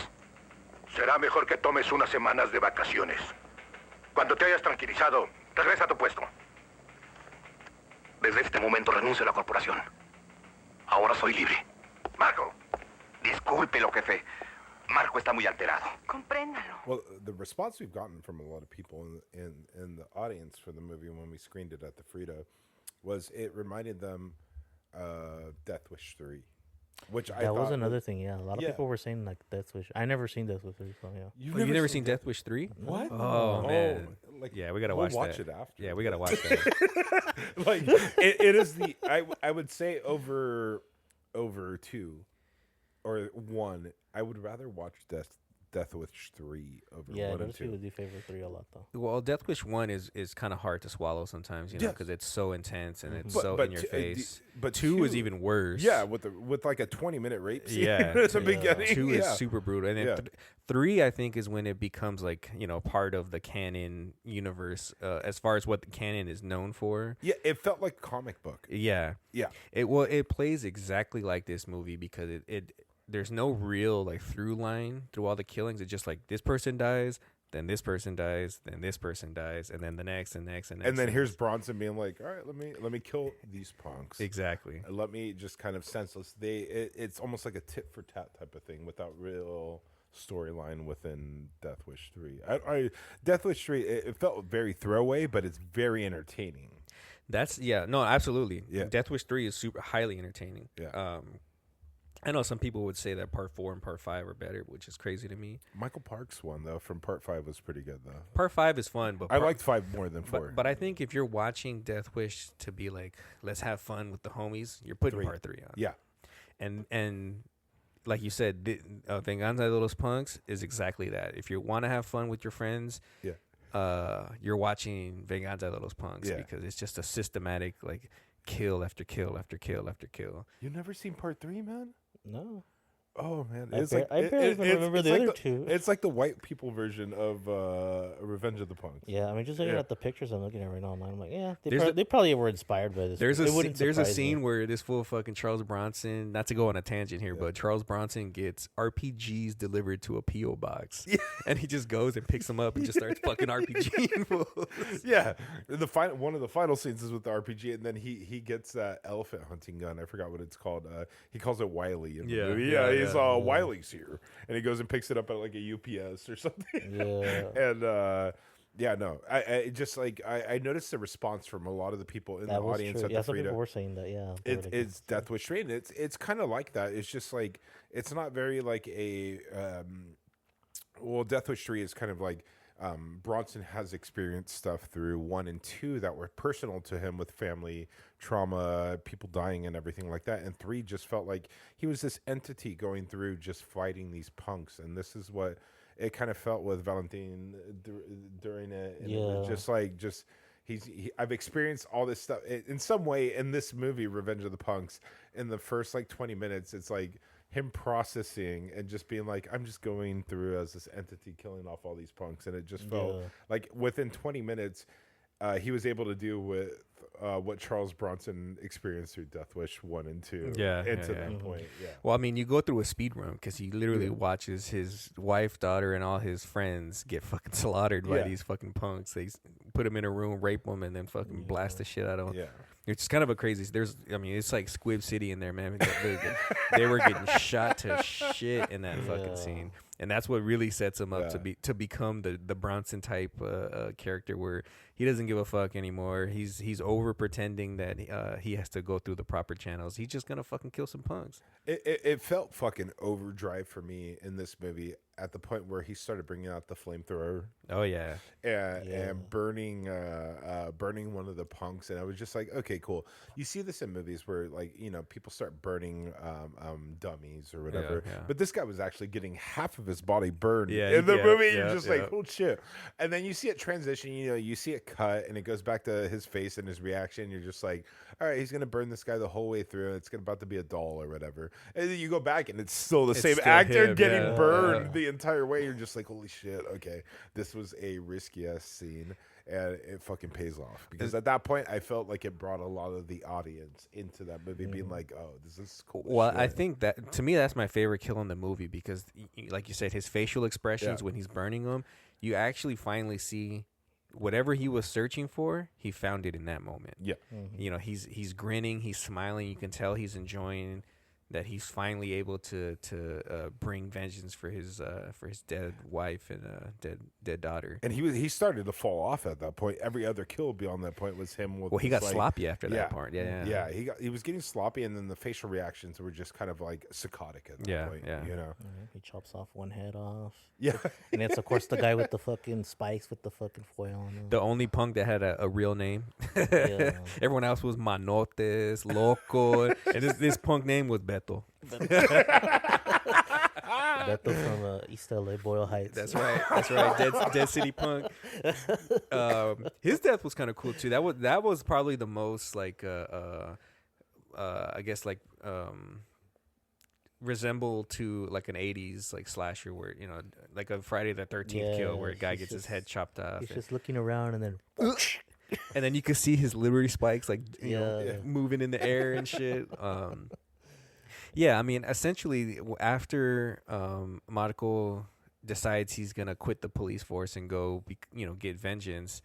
Será mejor que tomes unas semanas de vacaciones. Cuando te hayas tranquilizado, regresa a tu puesto. Desde este momento renuncio a la corporación. Ahora soy libre. Marco. Discúlpelo, jefe. Marco está muy alterado. Compréndalo. Well, the response we've gotten from a lot of people in the audience for the movie when we screened it at the Frida was it reminded them Death Wish 3. Which I That thought was another thing. Yeah, a lot of people were saying like Death Wish. I never seen Death Wish 3, so yeah. You've never seen Death Wish 3? What? Oh, man. Yeah, we gotta we'll watch it that. after. Yeah, we gotta watch that. Like it is the I would say over 2 or 1. I would rather watch Death Wish 3 over 1 and 2. Yeah, would do favor 3 a lot though. Well, Death Wish 1 is kind of hard to swallow sometimes, you know, because it's so intense and it's so But in your t- face. but 2 is 2 even worse. Yeah, with like a 20-minute rape scene Yeah. at the beginning. 2 is super brutal. And then Yeah. 3, I think, is when it becomes like, you know, part of the canon universe as far as what the canon is known for. Yeah, it felt like a comic book. Yeah. Yeah. It plays exactly like this movie because it there's no real like through line through all the killings. It's just like this person dies, then this person dies, then this person dies, and then the next and next and next. And then here's Bronson being like, "All right, let me kill these punks." Exactly. And let me just kind of senseless. It's almost like a tit for tat type of thing without real storyline within Death Wish 3. Death Wish 3 it felt very throwaway, but it's very entertaining. Absolutely. Yeah. Death Wish 3 is super highly entertaining. Yeah. I know some people would say that part 4 and part 5 are better, which is crazy to me. Michael Parks one though from part 5 was pretty good though. Part 5 is fun, but I liked 5 more than 4. But I think if you're watching Death Wish to be like, let's have fun with the homies, you're putting 3. part 3 on. Yeah. And like you said, Venganza De Los Punks is exactly that. If you want to have fun with your friends, you're watching Venganza De Los Punks because it's just a systematic like kill after kill after kill after kill. You never seen part 3, man? No. Oh man, I barely even remember the other 2. It's like the white people version of Revenge of the Punks. Yeah, I mean, just looking at the pictures I'm looking at right now online, I'm like, yeah, There's they probably were inspired by this. There's a surprise scene me. where this fool fucking Charles Bronson, not to go on a tangent here, but Charles Bronson gets RPGs delivered to a PO box, and he just goes and picks them up and just starts fucking RPGing fools. Yeah, one of the final scenes is with the RPG, and then he gets that elephant hunting gun. I forgot what it's called. He calls it Wiley. In the movie. He's Wiley's here, and he goes and picks it up at like a UPS or something. And I just like I noticed the response from a lot of the people in the audience at the some Frida. people were saying that. Yeah, it's Death Wish 3. It's kind of like that. It's just like it's not very like a Death Wish 3 is kind of like. Bronson has experienced stuff through 1 and 2 that were personal to him with family trauma, people dying and everything like that. And 3 just felt like he was this entity going through just fighting these punks. And this is what it kind of felt with Valentine during it. And it was just like, I've experienced all this stuff in some way in this movie, Revenge of the Punks. In the first like 20 minutes, it's like him processing and just being like, I'm just going through as this entity killing off all these punks. And it just felt like within 20 minutes, he was able to do with what Charles Bronson experienced through Death Wish 1 and 2 that point. Yeah. Well, I mean, you go through a speed run because he literally watches his wife, daughter, and all his friends get fucking slaughtered by these fucking punks. They put him in a room, rape them, and then fucking blast the shit out of them. Yeah. It's kind of a crazy. It's like Squib City in there, man. They were getting shot to shit in that fucking scene, and that's what really sets him up to become the Bronson type character, where he doesn't give a fuck anymore. He's over pretending that he has to go through the proper channels. He's just gonna fucking kill some punks. It felt fucking overdrive for me in this movie at the point where he started bringing out the flamethrower. Oh yeah, and burning one of the punks, and I was just like, okay, cool. You see this in movies where like people start burning dummies or whatever, but this guy was actually getting half of his body burned in the movie. You're just like, oh shit, and then you see it transition. You see it cut, and it goes back to his face and his reaction. You're just like, all right, he's gonna burn this guy the whole way through. It's about to be a doll or whatever, and then you go back, and it's still the same actor getting burned the entire way. You're just like, holy shit, okay, this was a risky ass scene, and it fucking pays off, because at that point I felt like it brought a lot of the audience into that movie being like, oh, this is cool. Well, I think that to me that's my favorite kill in the movie, because like you said, his facial expressions when he's burning them, you actually finally see whatever he was searching for, he found it in that moment. He's grinning, he's smiling, you can tell he's enjoying that he's finally able to bring vengeance for his dead wife and dead daughter. And he started to fall off at that point. Every other kill beyond that point was him with. Well, he got like, sloppy after that part. Yeah. He was getting sloppy, and then the facial reactions were just kind of like psychotic at that point. You know, he chops off one head off. Yeah, and it's of course the guy with the fucking spikes with the fucking foil on him. The only punk that had a real name. Yeah. Everyone else was Manotes, Loco, and this punk name was Beto. Beto from East LA, Boyle Heights. That's right. Dead City Punk. His death was kind of cool too. That was probably the most like I guess like resemble to like an 80s like slasher where like a Friday the 13th kill where a guy gets his head chopped off. He's just looking around and then and then you can see his Liberty spikes like you know moving in the air and shit. Yeah, I mean, essentially, after Marco decides he's gonna quit the police force and go, get vengeance,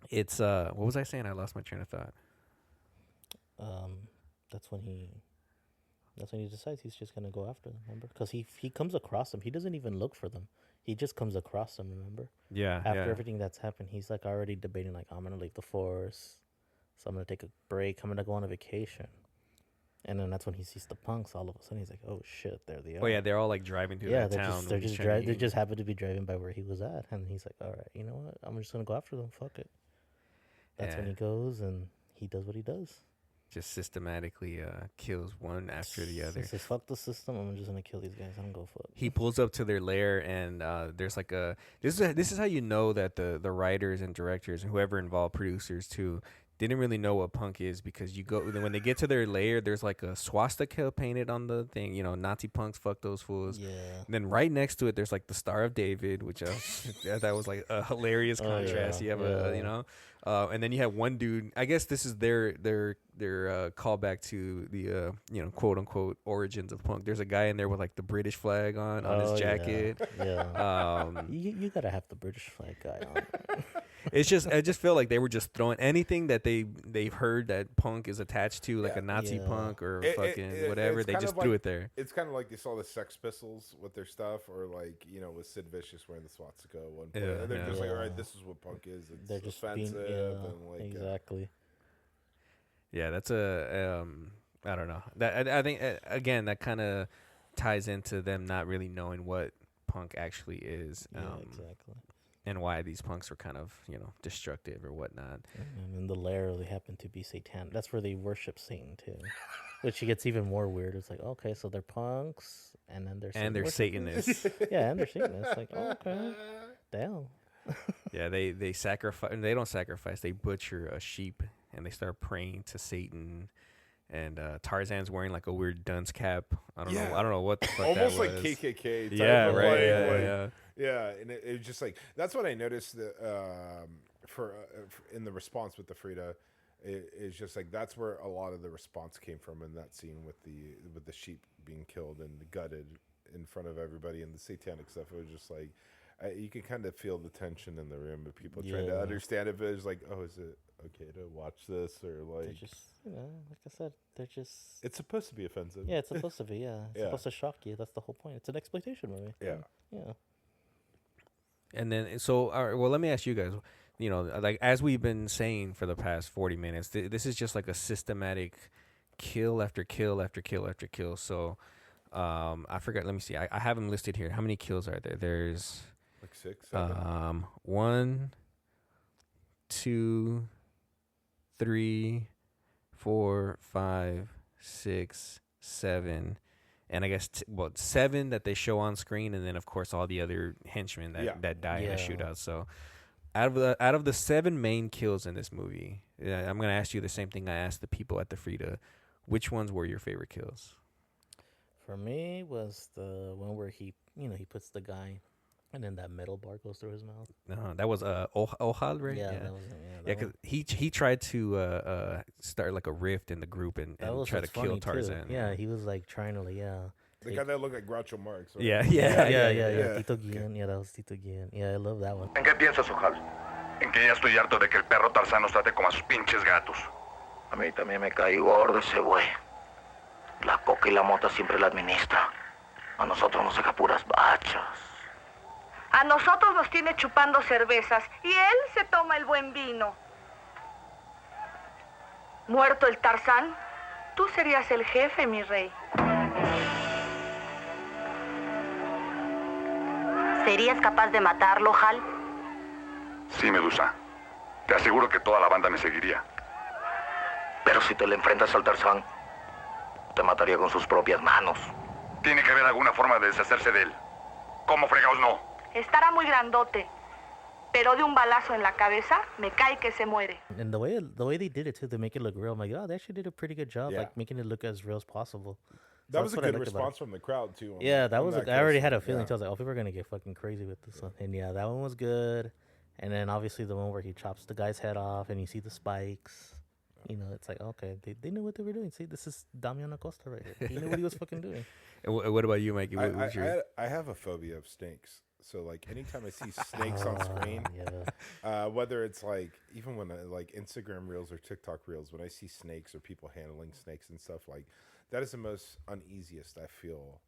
it's what was I saying? I lost my train of thought. That's when he decides he's just gonna go after them. Remember, because he comes across them. He doesn't even look for them. He just comes across them. Remember? Yeah. After everything that's happened, he's like already debating like, I'm gonna leave the force, so I'm gonna take a break. I'm gonna go on a vacation. And then that's when he sees the punks. All of a sudden, he's like, "Oh shit, there they are!" Oh yeah, they're all like driving through that town. They just happen to be driving by where he was at, and he's like, "All right, you know what? I'm just gonna go after them. Fuck it." That's when he goes and he does what he does. Just systematically kills one after the other. He says, "Fuck the system. I'm just gonna kill these guys. I don't go fuck." He pulls up to their lair, and there's like this is how you know that the writers and directors and whoever involved, producers too, didn't really know what punk is, because when they get to their lair, there's like a swastika painted on the thing. Nazi punks, fuck those fools. Yeah. And then right next to it, there's like the Star of David, which that was like a hilarious contrast. Yeah. You have and then you have one dude. I guess this is their callback to the quote unquote origins of punk. There's a guy in there with like the British flag on his jacket. Yeah. You gotta have the British flag guy on. I just feel like they were just throwing anything that they've heard that punk is attached to, like a Nazi punk or whatever. They just threw it there. It's kind of like you saw the Sex Pistols with their stuff, or like with Sid Vicious wearing the swastika at one point. And they're just like, all right, this is what punk is. They're just offensive. Exactly. Yeah, that's I don't know. That I think again that kind of ties into them not really knowing what punk actually is. Exactly. And why these punks were kind of, destructive or whatnot. And in the lair, they happen to be satanic. That's where they worship Satan, too. Which gets even more weird. It's like, okay, so they're punks, and then they're Satanists. Yeah, and they're Satanists. Like, oh, okay. Damn. Yeah, they sacrifice. They don't sacrifice. They butcher a sheep, and they start praying to Satan. And Tarzan's wearing like a weird dunce cap. I don't know what the fuck almost that was. like KKK type yeah, of right. Yeah, and it was just like, that's what I noticed that for in the response with the Frida, it's just like that's where a lot of the response came from in that scene with the sheep being killed and gutted in front of everybody and the satanic stuff. It was just like you can kind of feel the tension in the room of people trying to understand if it was like, oh, is it okay to watch this, or like they're just like I said, they're just. It's supposed to be offensive. Yeah, it's supposed to be. Yeah, it's supposed to shock you. That's the whole point. It's an exploitation movie. Yeah. And then, so, all right, well, let me ask you guys, like, as we've been saying for the past 40 minutes, this is just like a systematic kill after kill after kill after kill. So, I forgot, let me see. I have them listed here. How many kills are there? There's like 6, 7. 1, 2, 3, 4, 5, 6, 7. And I guess 7 that they show on screen, and then of course all the other henchmen that die in a shootout. So, out of the 7 main kills in this movie, I'm gonna ask you the same thing I asked the people at the Frida. Which ones were your favorite kills? For me, was the one where he puts the guy, and then that metal bar goes through his mouth. That was Ojal, right? Yeah, that was him. Yeah, because he tried to start like a rift in the group and try to kill Tarzan. Too. Yeah, he was like trying to the guy that looked like Groucho Marx. Right? Yeah. Tito Guillen. Yeah, that was Tito Guillen. Yeah, I love that one. ¿En qué piensas, Ojal? En que ya estoy harto de que el perro Tarzán nos trate como a sus pinches gatos. A mí también me cae gordo ese güey. La coca y la mota siempre la administra. A nosotros nos saca puras bachas. A nosotros nos tiene chupando cervezas y él se toma el buen vino. Muerto el Tarzán, tú serías el jefe, mi rey. ¿Serías capaz de matarlo, Hal? Sí, Medusa. Te aseguro que toda la banda me seguiría. Pero si te le enfrentas al Tarzán, te mataría con sus propias manos. Tiene que haber alguna forma de deshacerse de él. ¿Cómo fregados no? Estará muy grandote, pero de un balazo en la cabeza me cae que se muere. And the way they did it too, they make it look real. I'm like, oh, they actually did a pretty good job, Yeah. like making it look as real as possible. That So was that's a what I good liked about response it. from the crowd too. Yeah, that was. I already had a feeling. Yeah. So I was like, oh, people are gonna get fucking crazy with this one. And yeah, that one was good. And then obviously the one where he chops the guy's head off and you see the spikes. You know, it's like, okay, they knew what they were doing. See, this is Damian Acosta right here. He knew what he was fucking doing. And what about you, Mikey? What was your... I have a phobia of snakes. So like anytime I see snakes on screen, Yeah. whether it's like even when I, like Instagram reels or TikTok reels, when I see snakes or people handling snakes and stuff, like that is the most uneasiest I feel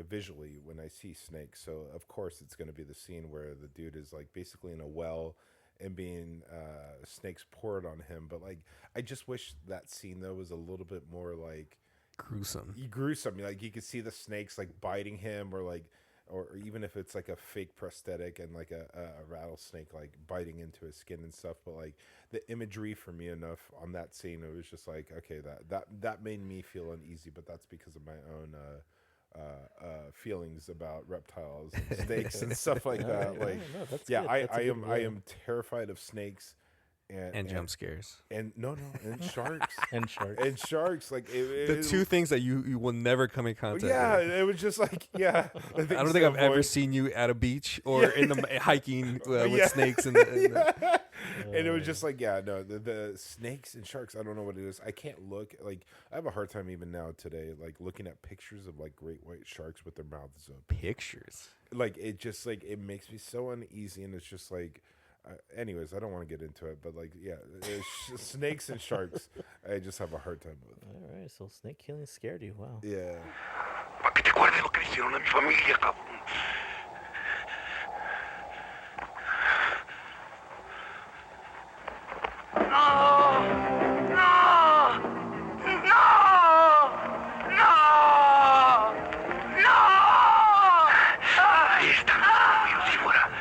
visually when I see snakes. So of course it's going to be the scene where the dude is like basically in a well and being snakes poured on him. But like I just wish that scene though was a little bit more like gruesome. Like you could see the snakes like biting him or even if it's like a fake prosthetic and like a rattlesnake like biting into his skin and stuff, but like the imagery for me enough on that scene, it was just like, okay, that made me feel uneasy, but that's because of my own feelings about reptiles and snakes and stuff like that. Like, I am terrified of snakes. And jump scares. And and sharks. And sharks. And sharks. Like The two things that you will never come in contact yeah, with. it was just like, yeah. I don't think I've ever seen you at a beach or in the hiking with snakes. And it was just like, yeah, no, the snakes and sharks, I don't know what it is. I can't look. Like, I have a hard time even now today, like, looking at pictures of, like, great white sharks with their mouths open. Pictures? Like, it just, like, it makes me so uneasy, and it's just like, anyways, I don't want to get into it, but like, yeah, snakes and sharks, I just have a hard time with. All right, so snake killing scared you. Wow. Yeah. Para que te acuerdes lo que le hicieron a mi familia, cabrón. Ahí están, como si fuera.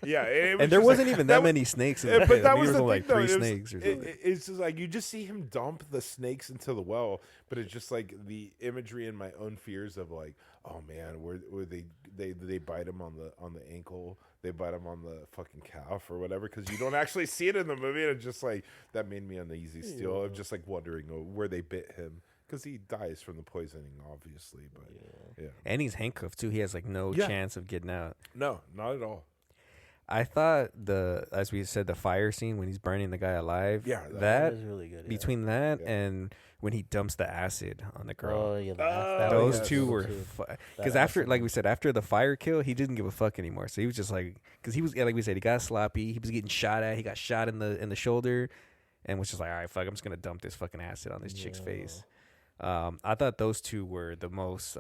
Yeah, and there wasn't even that many snakes in the but that was there the like thing, though. three snakes or something. It's just like you just see him dump the snakes into the well, but it's just like the imagery and my own fears of like, oh man, where they bite him on the ankle, they bite him on the fucking calf or whatever, because you don't actually see it in the movie, and it's just like that made me uneasy. Still, I'm just like wondering where they bit him. Because he dies from the poisoning, obviously, but yeah. And he's handcuffed too. He has like no chance of getting out. No, not at all. I thought as we said, the fire scene when he's burning the guy alive. Yeah, that was really good. Yeah. Between that and when he dumps the acid on the girl. Oh yeah, those two were because after, like we said, after the fire kill, he didn't give a fuck anymore. So he was just like, because he was like we said, he got sloppy. He was getting shot at. He got shot in the shoulder, and was just like, all right, fuck, I'm just gonna dump this fucking acid on this chick's face. I thought those two were the most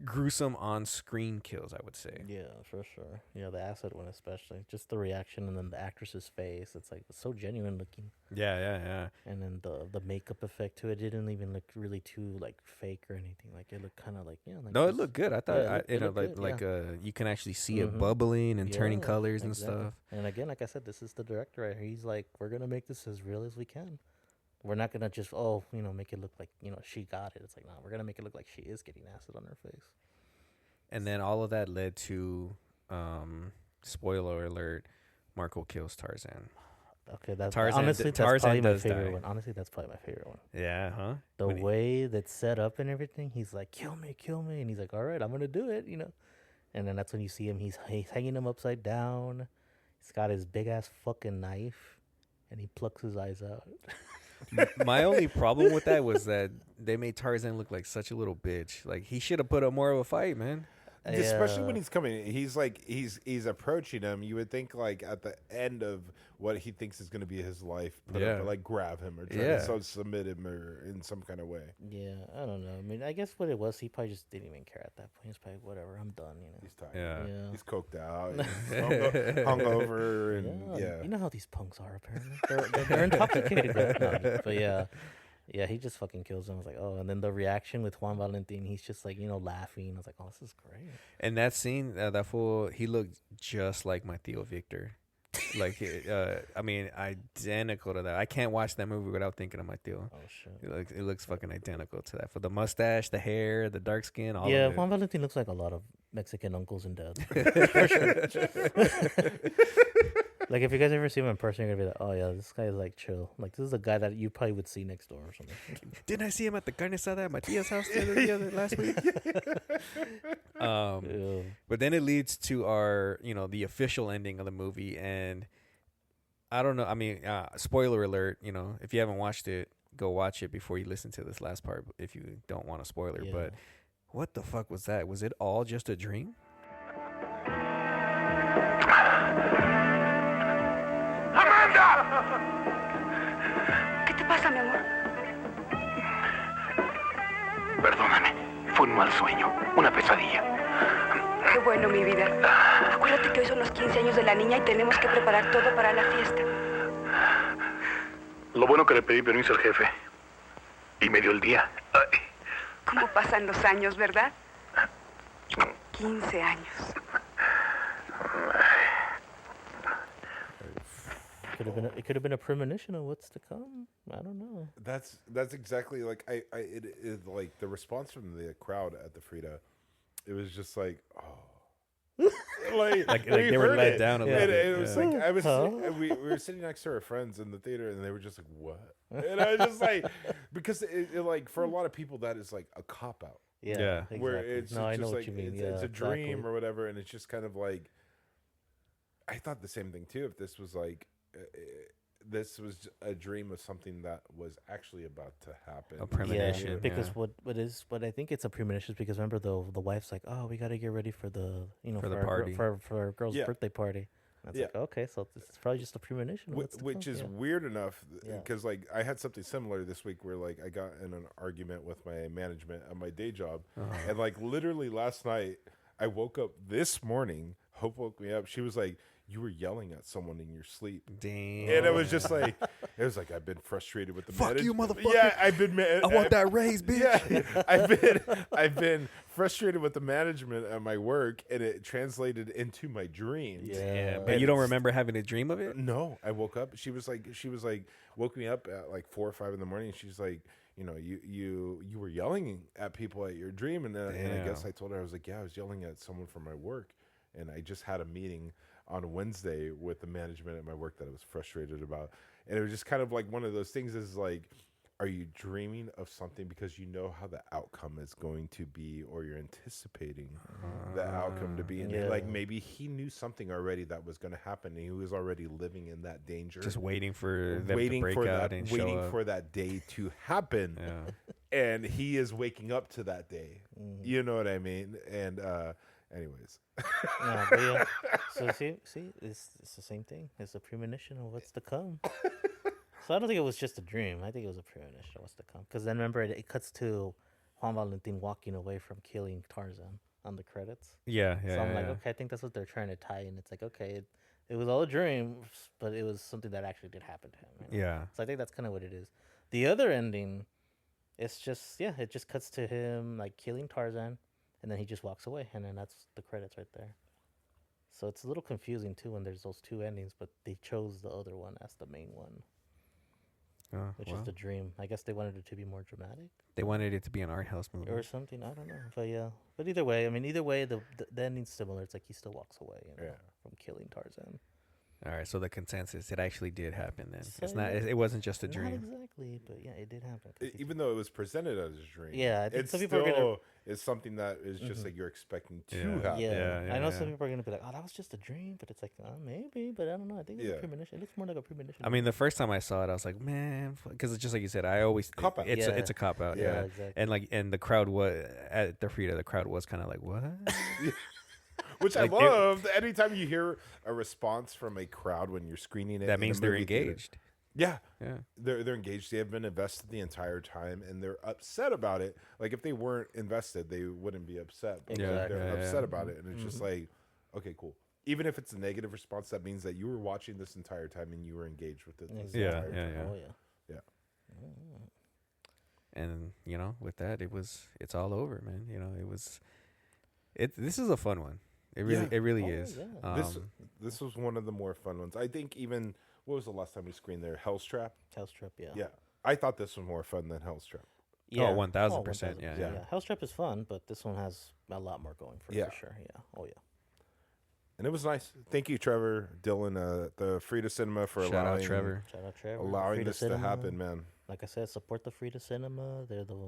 gruesome on-screen kills, I would say. Yeah, for sure. Yeah, the acid one especially. Just the reaction and then the actress's face. It's like so genuine looking. Yeah. And then the makeup effect to it didn't even look really too like fake or anything. Like it looked kind of like like no, it looked good. I thought it looked good, you can actually see it bubbling and turning colors and stuff. And again, like I said, this is the director right here. He's like, we're gonna make this as real as we can. We're not gonna just make it look like she got it. It's like, no, we're gonna make it look like she is getting acid on her face. And then all of that led to, spoiler alert, Marco kills Tarzan. Okay, that's Tarzan. Honestly, that's probably my favorite one. Honestly, that's probably my favorite one. Yeah, huh? The way that's set up and everything, he's like, kill me, and he's like, all right, I'm gonna do it, And then that's when you see him. He's hanging him upside down. He's got his big ass fucking knife, and he plucks his eyes out. My only problem with that was that they made Tarzan look like such a little bitch. Like, he should have put up more of a fight, man. Especially when he's coming, he's approaching him. You would think like at the end of what he thinks is going to be his life, like grab him or try to submit him or in some kind of way. Yeah, I don't know. I mean, I guess what it was, he probably just didn't even care at that point. He's probably whatever. I'm done. You know. He's tired. Yeah. He's coked out. He's hungover, and You know how these punks are. Apparently, they're intoxicated. But yeah. Yeah, he just fucking kills him. I was like, oh, and then the reaction with Juan Valentin, he's just like, laughing. I was like, oh, this is great. And that scene, that fool, he looked just like my Theo Victor. Like, I mean, identical to that. I can't watch that movie without thinking of my Theo. Oh, shit. It looks fucking identical to that. For the mustache, the hair, the dark skin, all of Yeah, it. Juan Valentin looks like a lot of Mexican uncles and dads. For sure. Like, if you guys ever see him in person, you're going to be like, oh, yeah, this guy is, like, chill. Like, this is a guy that you probably would see next door or something. Didn't I see him at the carne asada at my tia's house last week? But then it leads to our, the official ending of the movie. And I don't know. I mean, spoiler alert, if you haven't watched it, go watch it before you listen to this last part if you don't want a spoiler. Yeah. But what the fuck was that? Was it all just a dream? ¿Qué te pasa, mi amor? Perdóname, fue un mal sueño, una pesadilla. Qué bueno, mi vida. Acuérdate que hoy son los 15 años de la niña y tenemos que preparar todo para la fiesta. Lo bueno que le pedí permiso al jefe. Y me dio el día. Ay. ¿Cómo pasan los años, verdad? 15 años. It could have been a premonition of what's to come. I don't know. That's exactly like it like the response from the crowd at the Frida. It was just like, oh, like they were let down a little bit. It was like I was we were sitting next to our friends in the theater, and they were just like, what? And I was just like, because it like for a lot of people that is like a cop out. Yeah. Exactly. Where it's I just know like what you mean. it's a dream or whatever, and it's just kind of like. I thought the same thing too. If this was like. This was a dream of something that was actually about to happen. A premonition. Yeah, because what I think it's a premonition is because remember the wife's like, oh, we got to get ready for the for the party for our girl's birthday party. And it's like, okay, so it's probably just a premonition. Which is weird enough because like I had something similar this week where like I got in an argument with my management at my day job, and like literally last night I woke up this morning. Hope woke me up. She was like, you were yelling at someone in your sleep. Damn. And it was just like, I've been frustrated with the Fuck you, motherfucker. Yeah, I've been mad. I want that raise, bitch. Yeah, I've been frustrated with the management at my work, and it translated into my dreams. Yeah, but you don't remember having a dream of it? No, I woke up. She was like, woke me up at like 4 or 5 in the morning. She's like, you were yelling at people at your dream, and I guess I told her I was like, yeah, I was yelling at someone from my work, and I just had a meeting on Wednesday with the management at my work that I was frustrated about. And it was just kind of like one of those things is like, are you dreaming of something because you know how the outcome is going to be, or you're anticipating the outcome to be? And like maybe he knew something already that was going to happen, and he was already living in that danger. Just waiting for them to break out and show up. Waiting for that day to happen. Yeah. And he is waking up to that day. You know what I mean? And anyways. No, but yeah. So see, it's the same thing. It's a premonition of what's to come. So I don't think it was just a dream. I think it was a premonition of what's to come. Because then remember, it cuts to Juan Valentin walking away from killing Tarzan on the credits. Yeah. So I'm like, okay, I think that's what they're trying to tie in. It's like, okay, it was all a dream, but it was something that actually did happen to him. Yeah. So I think that's kind of what it is. The other ending, it's just, it just cuts to him like killing Tarzan. And then he just walks away, and then that's the credits right there. So it's a little confusing, too, when there's those two endings, but they chose the other one as the main one, which is the dream. I guess they wanted it to be more dramatic. They wanted it to be an art house movie. Or something, I don't know. But yeah. But either way, the ending's similar. It's like he still walks away from killing Tarzan. All right, so the consensus, it actually did happen then. So, It's not. yeah. It wasn't just a Not dream. exactly, but yeah, it did happen. 'cause he- Even though it was presented as a dream. Yeah, I think it's some still people are gonna- is something that is just like you're expecting to Yeah. happen. yeah, I know some yeah. people are gonna be like, "Oh, that was just a dream," but it's like, maybe, but I don't know. I think it's Yeah. a premonition. It looks more like a premonition. I mean, the first time I saw it, I was like, man, because it's just like you said. I always Cop out. It's Yeah. it's a cop out. Yeah, Yeah, exactly. and the crowd was at the Frida. The crowd was kind of like, what? Which Like, I love. Anytime you hear a response from a crowd when you're screening it, That in a means they're movie theater- engaged. Yeah, Yeah. they're engaged. They have been invested the entire time, and they're upset about it. Like if they weren't invested, they wouldn't be upset. But Yeah, like, they're yeah, yeah. upset about it, and it's just like, okay, cool. Even if it's a negative response, that means that you were watching this entire time and you were engaged with it. This Yeah, entire yeah, time. yeah. Oh yeah. Yeah. And with that, it's all over, man. This is a fun one. It really Oh, is. yeah. This was one of the more fun ones. I think even what was the last time we screened there? Hell's Trap. Hell's Trap, yeah. Yeah, I thought this was more fun than Hell's Trap. Yeah. 1000%, yeah. Yeah. Hell's Trap is fun, but this one has a lot more going for it, Yeah. for sure. Yeah. Oh yeah. And it was nice. Thank you, Trevor, Dylan, the Frida Cinema for Shout out allowing Trevor. Shout out Trevor. allowing Frida this Cinema. to happen, man. Like I said, support the Frida Cinema. They're the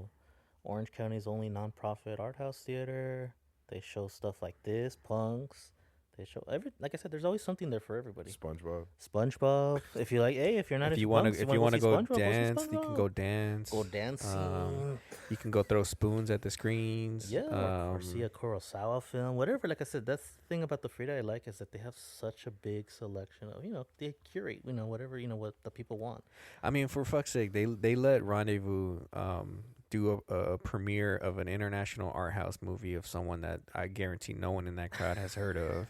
Orange County's only nonprofit art house theater. They show stuff like this, punks. They show like I said, there's always something there for everybody. SpongeBob. SpongeBob. If you like, hey, if you're not If into you want punks, to, if you want to see go SpongeBob, see dance, you can SpongeBob. go dance. Go dancing. You can go throw spoons at the screens. Yeah, or see a Kurosawa film, whatever. Like I said, that's the thing about the Frida I like is that they have such a big selection of, they curate, whatever, what the people want. I mean, for fuck's sake, they let Rendezvous do a premiere of an international art house movie of someone that I guarantee no one in that crowd has heard of.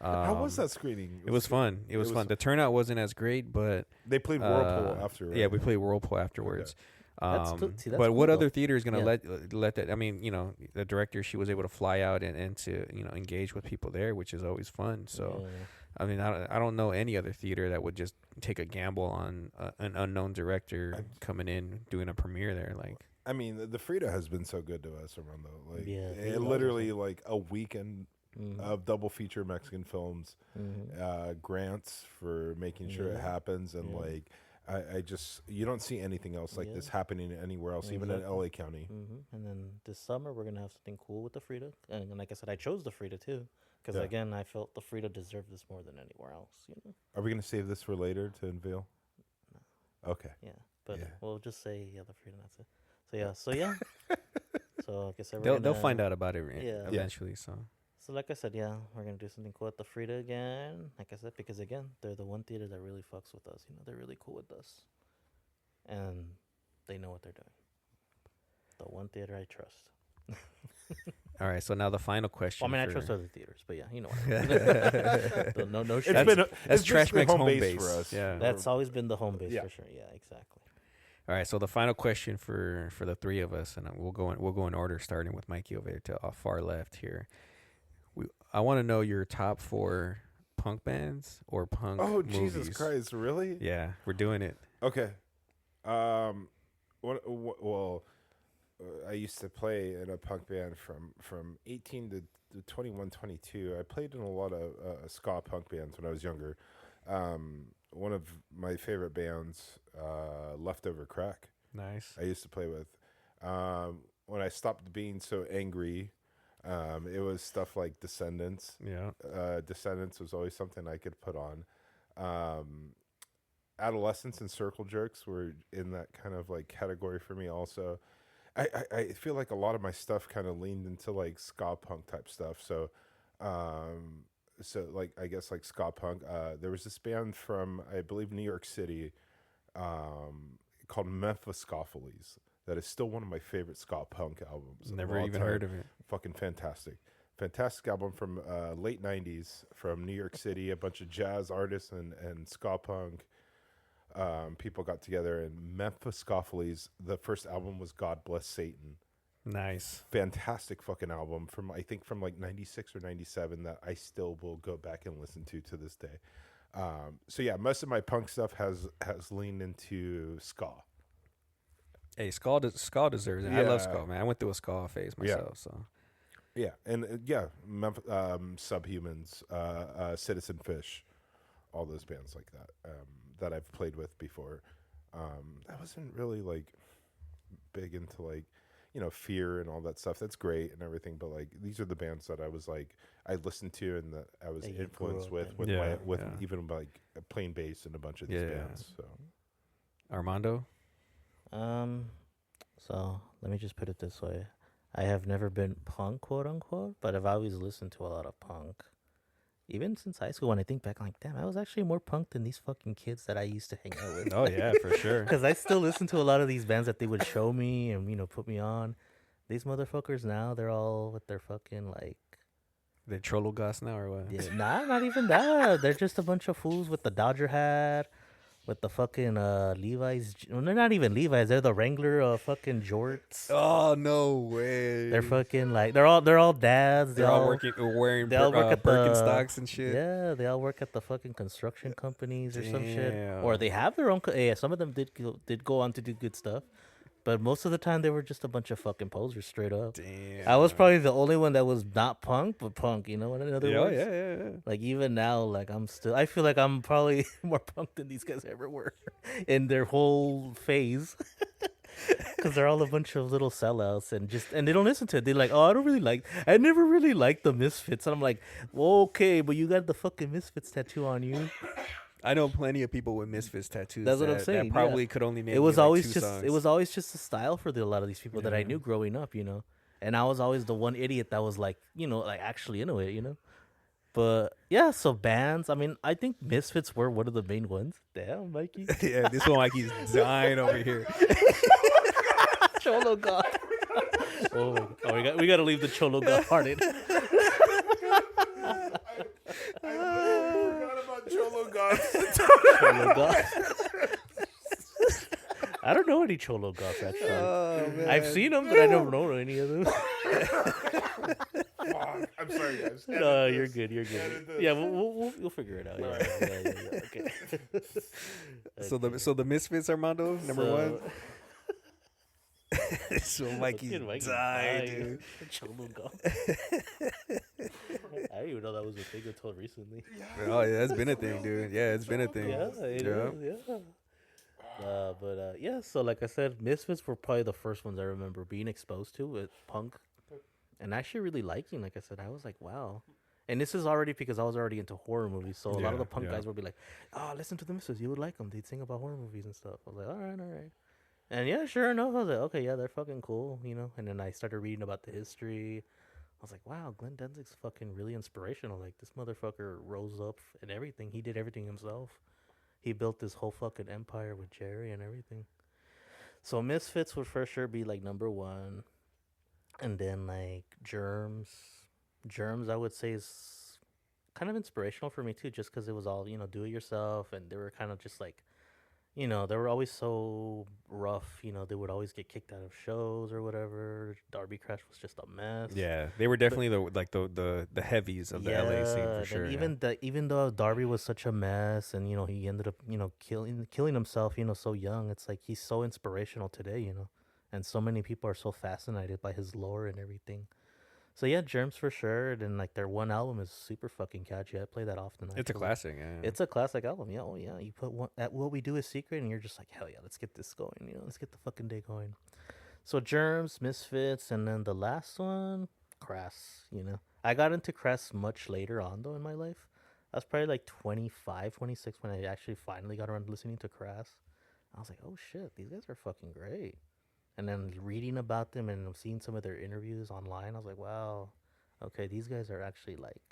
How was that screening? It was fun. It was fun. The turnout wasn't as great, but They played Whirlpool after. Right? yeah, we played Whirlpool afterwards. That's that's But cool, what though. other theater is gonna Yeah. let that? I mean, the director, she was able to fly out and to engage with people there, which is always fun. So, Yeah. I mean, I don't know any other theater that would just take a gamble on an unknown director coming in doing a premiere there. Like, I mean, the Frida has been so good to us, Armando. Like, Yeah, they it love literally like a weekend Mhm. of double feature Mexican films, grants for making sure it Yeah. happens, and Yeah. like I just you don't see anything else like Yeah. this happening anywhere else, even in Exactly. LA County. And then this summer we're gonna have something cool with the Frida, and like I said, I chose the Frida too, because Yeah. again, I felt the Frida deserved this more than anywhere else. Are we gonna save this for later to unveil? Okay. Yeah, but Yeah. we'll just say the Frida. That's it. So yeah. So like I said, they'll find out about it Yeah. eventually. So. So like I said, yeah, we're gonna do something cool at the Frida again. Like I said, because again, they're the one theater that really fucks with us. They're really cool with us, and they know what they're doing. The one theater I trust. All right, so now the final question. Well, I mean, I for- trust other theaters, but yeah, you know what I mean. no shit. That's Trash basically Mac's home base base for us. Yeah. That's always been the home base Yeah. for sure. Yeah, exactly. All right, so the final question for the three of us, and we'll go in order, starting with Mikey over there to far left here. I want to know your top 4 punk bands or punk. Oh Jesus movies. Christ! Really? Yeah, we're doing it. Okay. Well, I used to play in a punk band from 18 to 21, 22. I played in a lot of ska punk bands when I was younger. One of my favorite bands, Leftover Crack, Nice. I used to play with. When I stopped being so angry, it was stuff like Descendants. Yeah. Descendants was always something I could put on. Adolescence and Circle Jerks were in that kind of like category for me also. I feel like a lot of my stuff kind of leaned into like ska punk type stuff. So like I guess like ska punk. There was this band from I believe New York City called Memphiscopheles that is still one of my favorite ska punk albums. Never even heard of it. Fucking fantastic. Fantastic album from late 90s from New York City. A bunch of jazz artists and ska punk people got together. And Memphiscopheles, the first album was God Bless Satan. Nice. Fantastic fucking album from I think from like 96 or 97 that I still will go back and listen to this day. So yeah, most of my punk stuff has leaned into ska. Hey, ska deserves it. I love Yeah. ska, man. I went through a ska phase myself, so. Yeah, and Subhumans, Citizen Fish, all those bands like that that I've played with before. I wasn't really like big into like Fear and all that stuff. That's great and everything, but like these are the bands that I was like I listened to and that I was influenced with even like playing bass in a bunch of these bands. So Armando. So let me just put it this way: I have never been punk, quote unquote, but I've always listened to a lot of punk. Even since high school, when I think back, I'm like, damn, I was actually more punk than these fucking kids that I used to hang out with. Oh yeah, for sure. Because I still listen to a lot of these bands that they would show me and put me on. These motherfuckers now, they're all with their fucking like. They Cholo Gas now or what? Yeah, nah, not even that. They're just a bunch of fools with the Dodger hat, with the fucking Levi's. Well, they're not even Levi's. They're the Wrangler fucking jorts. Oh no way! They're fucking like they're all dads. They're all wearing they all work at Birkenstocks and shit. Yeah, they all work at the fucking construction companies or some shit, Damn. or they have their own. Yeah, some of them did go on to do good stuff, but most of the time they were just a bunch of fucking posers, straight up. Damn. I was probably the only one that was not punk, but punk. You know what? In other words, yeah. Like even now, like I feel like I'm probably more punk than these guys ever were in their whole phase. Because they're all a bunch of little sellouts and they don't listen to it. They're like, oh, I never really liked the Misfits. And I'm like, well, okay, but you got the fucking Misfits tattoo on you. I know plenty of people with Misfits tattoos. That's what I'm saying. That probably could only name. It was me, like, always two just songs. it was always just a style for a lot of these people that I knew growing up, And I was always the one idiot that was like, like actually into it, But yeah, so bands. I mean, I think Misfits were one of the main ones. Damn, Mikey. Yeah, this one Mikey's dying over here. Cholo God. Oh, we got to leave the Cholo God part in. I forgot about Cholo Goths. Cholo Goths. I don't know any Cholo Goths actually. Oh, man. I've seen them, but I don't know any of them. I'm sorry, guys. No, you're good. You're good. Yeah, we'll figure it out. Yeah. Okay. So the Misfits, Armando, number one. So Mikey died, dude. Cholo Goths. I didn't even know that was a thing until recently. Oh yeah, it's been a thing, dude. Yeah, it's been a thing. Yeah, it is, yeah. So like I said, Misfits were probably the first ones I remember being exposed to with punk, and actually really liking. Like I said, I was like, wow. And this is already because I was already into horror movies, so a lot of the punk guys would be like, "Oh, listen to the Misfits, you would like them. They'd sing about horror movies and stuff." I was like, "All right." And yeah, sure enough, I was like, "Okay, yeah, they're fucking cool," And then I started reading about the history. I was like, wow, Glenn Danzig's fucking really inspirational. Like, this motherfucker rose up and everything. He did everything himself. He built this whole fucking empire with Jerry and everything. So Misfits would for sure be, like, number one. And then, like, Germs. Germs, I would say, is kind of inspirational for me, too, just because it was all, do it yourself. And they were kind of just, like, they were always so rough. They would always get kicked out of shows or whatever. Derby Crash was just a mess. Yeah, they were definitely the heavies of the LA scene for sure. Even though Darby was such a mess, and he ended up killing himself, so young. It's like he's so inspirational today, and so many people are so fascinated by his lore and everything. So yeah, Germs for sure. And like their one album is super fucking catchy. I play that often. Actually. It's a classic. Yeah. It's a classic album. Yeah. Oh yeah. You put one at What We Do Is Secret, and you're just like, hell yeah, let's get this going. Let's get the fucking day going. So Germs, Misfits, and then the last one, Crass. I got into Crass much later on though in my life. I was probably like 25, 26 when I actually finally got around to listening to Crass. I was like, oh shit, these guys are fucking great. And then reading about them and seeing some of their interviews online, I was like, wow, okay, these guys are actually like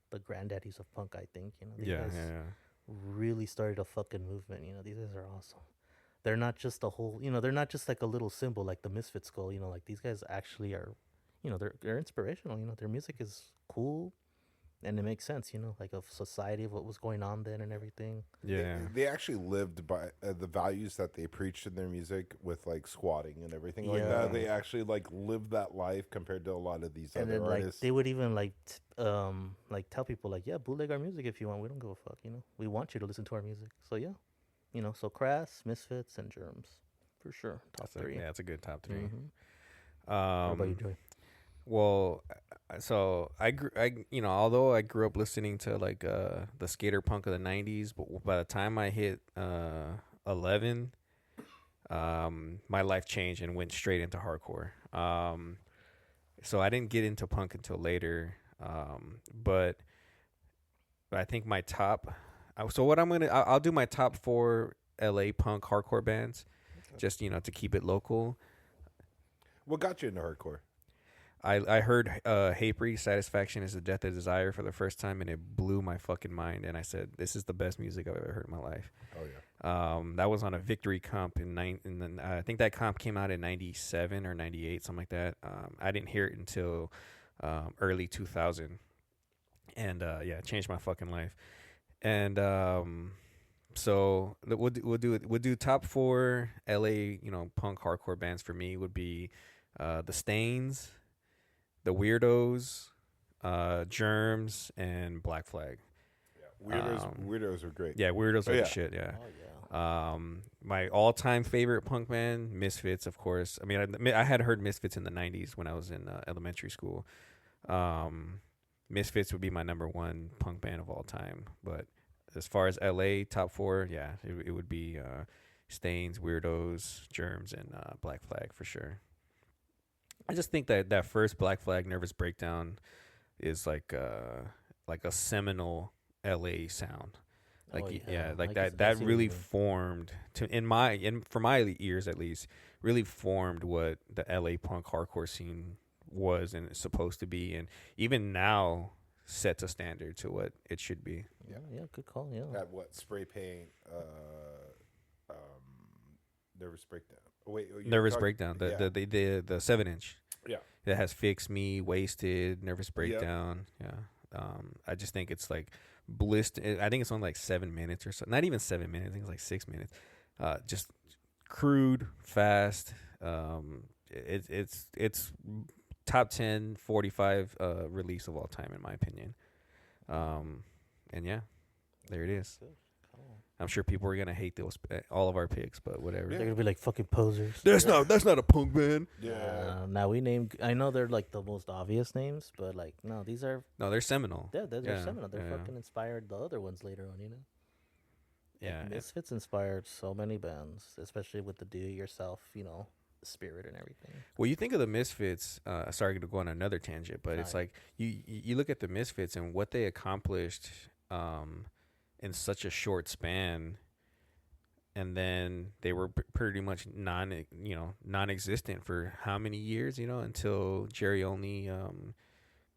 the granddaddies of punk, I think. These guys really started a fucking movement. These guys are awesome. They're not just a whole, they're not just like a little symbol like the Misfit skull. Like these guys actually are, they're inspirational. Their music is cool. And it makes sense, like of society, of what was going on then and everything. Yeah. They actually lived by the values that they preached in their music with like squatting and everything like that. They actually like lived that life compared to a lot of these other artists. Like they would even like tell people like, yeah, bootleg our music if you want. We don't give a fuck, We want you to listen to our music. So yeah, so Crass, Misfits, and Germs for sure. Top three. That's a good top 3. Mm-hmm. What about you, Joey? Well, so although I grew up listening to like the skater punk of the '90s, but by the time I hit 11, my life changed and went straight into hardcore. So I didn't get into punk until later. But I think my top. So what I'll do my top 4 LA punk hardcore bands, just to keep it local. What got you into hardcore? I heard Hatebreed, Satisfaction is the Death of Desire for the first time, and it blew my fucking mind. And I said, this is the best music I've ever heard in my life. Oh, yeah. That was on a Victory comp I think that comp came out in 97 or 98, something like that. I didn't hear it until early 2000. And, it changed my fucking life. And so we'll do top 4 LA, punk hardcore bands for me would be The Stains, The Weirdos, Germs, and Black Flag. Yeah, Weirdos are great. Yeah, Weirdos are yeah. the shit, yeah. Oh yeah. My all-time favorite punk band, Misfits, of course. I mean, I had heard Misfits in the 90s when I was in elementary school. Misfits would be my number 1 punk band of all time. But as far as LA top 4, yeah, it would be Stains, Weirdos, Germs, and Black Flag for sure. I just think that first Black Flag Nervous Breakdown is like a seminal LA sound. Like that really formed for my ears at least, really formed what the LA punk hardcore scene was and is supposed to be, and even now sets a standard to what it should be. Yeah, good call. Yeah. That spray paint, Nervous Breakdown. Oh, wait, Nervous Breakdown. The 7-inch. Yeah. It has Fix Me, Wasted, Nervous Breakdown. Yeah. I just think it's like blister. I think it's only like 7 minutes or so. Not even 7 minutes. I think it's like 6 minutes. Just crude, fast. It's top 10, 45 release of all time in my opinion. And yeah, there it is. I'm sure people are gonna hate all of our picks, but whatever. They're gonna be like fucking posers. That's not a punk band. Yeah. Now we named. I know they're like the most obvious names, but like no, these are. No, they're seminal. Yeah, they're seminal. They're fucking inspired the other ones later on. Yeah. Like, Misfits inspired so many bands, especially with the do-it-yourself, spirit and everything. Well, you think of the Misfits. Sorry to go on another tangent, but it's like you look at the Misfits and what they accomplished. In such a short span, and then they were pretty much non-existent for how many years, until Jerry Only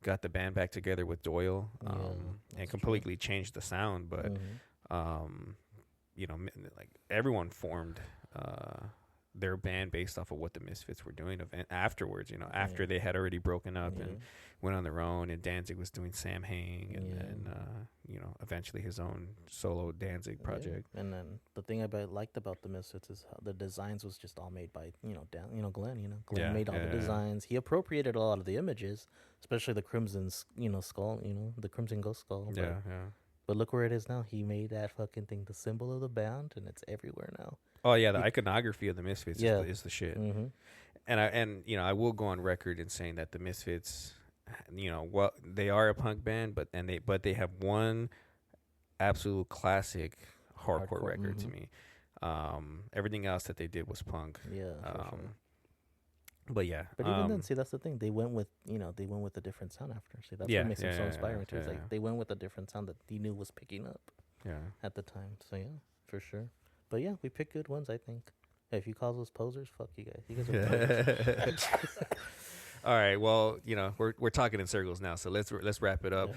got the band back together with Doyle and completely changed the sound. But like everyone formed their band based off of what the Misfits were doing afterwards, after they had already broken up and went on their own, and Danzig was doing Sam Hang, and then eventually his own solo Danzig project. And then the thing I liked about the Misfits is how the designs was just all made by Glenn. Glenn made all the designs. He appropriated a lot of the images, especially the Crimson skull, the Crimson Ghost skull. But look where it is now. He made that fucking thing the symbol of the band, and it's everywhere now. Oh yeah, the iconography of the Misfits is the shit. Mm-hmm. And I will go on record in saying that the Misfits, they are a punk band, but they have one absolute classic hardcore record to me. Everything else that they did was punk. Yeah. For sure. But yeah. But even then, see, that's the thing. They went with a different sound after. See, that's what makes them so inspiring too. It's like they went with a different sound that he knew was picking up. Yeah. At the time, so yeah, for sure. But yeah, we picked good ones, I think. Hey, if you call those posers, fuck you guys. You guys are posers. All right. Well, we're talking in circles now, so let's wrap it up.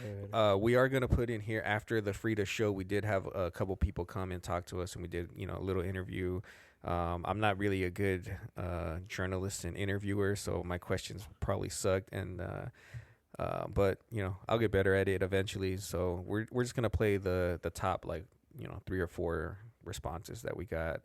We are gonna put in here after the Frida show. We did have a couple people come and talk to us, and we did a little interview. I'm not really a good journalist and interviewer, so my questions probably sucked. And but I'll get better at it eventually. So we're just gonna play the top 3 or 4 responses that we got.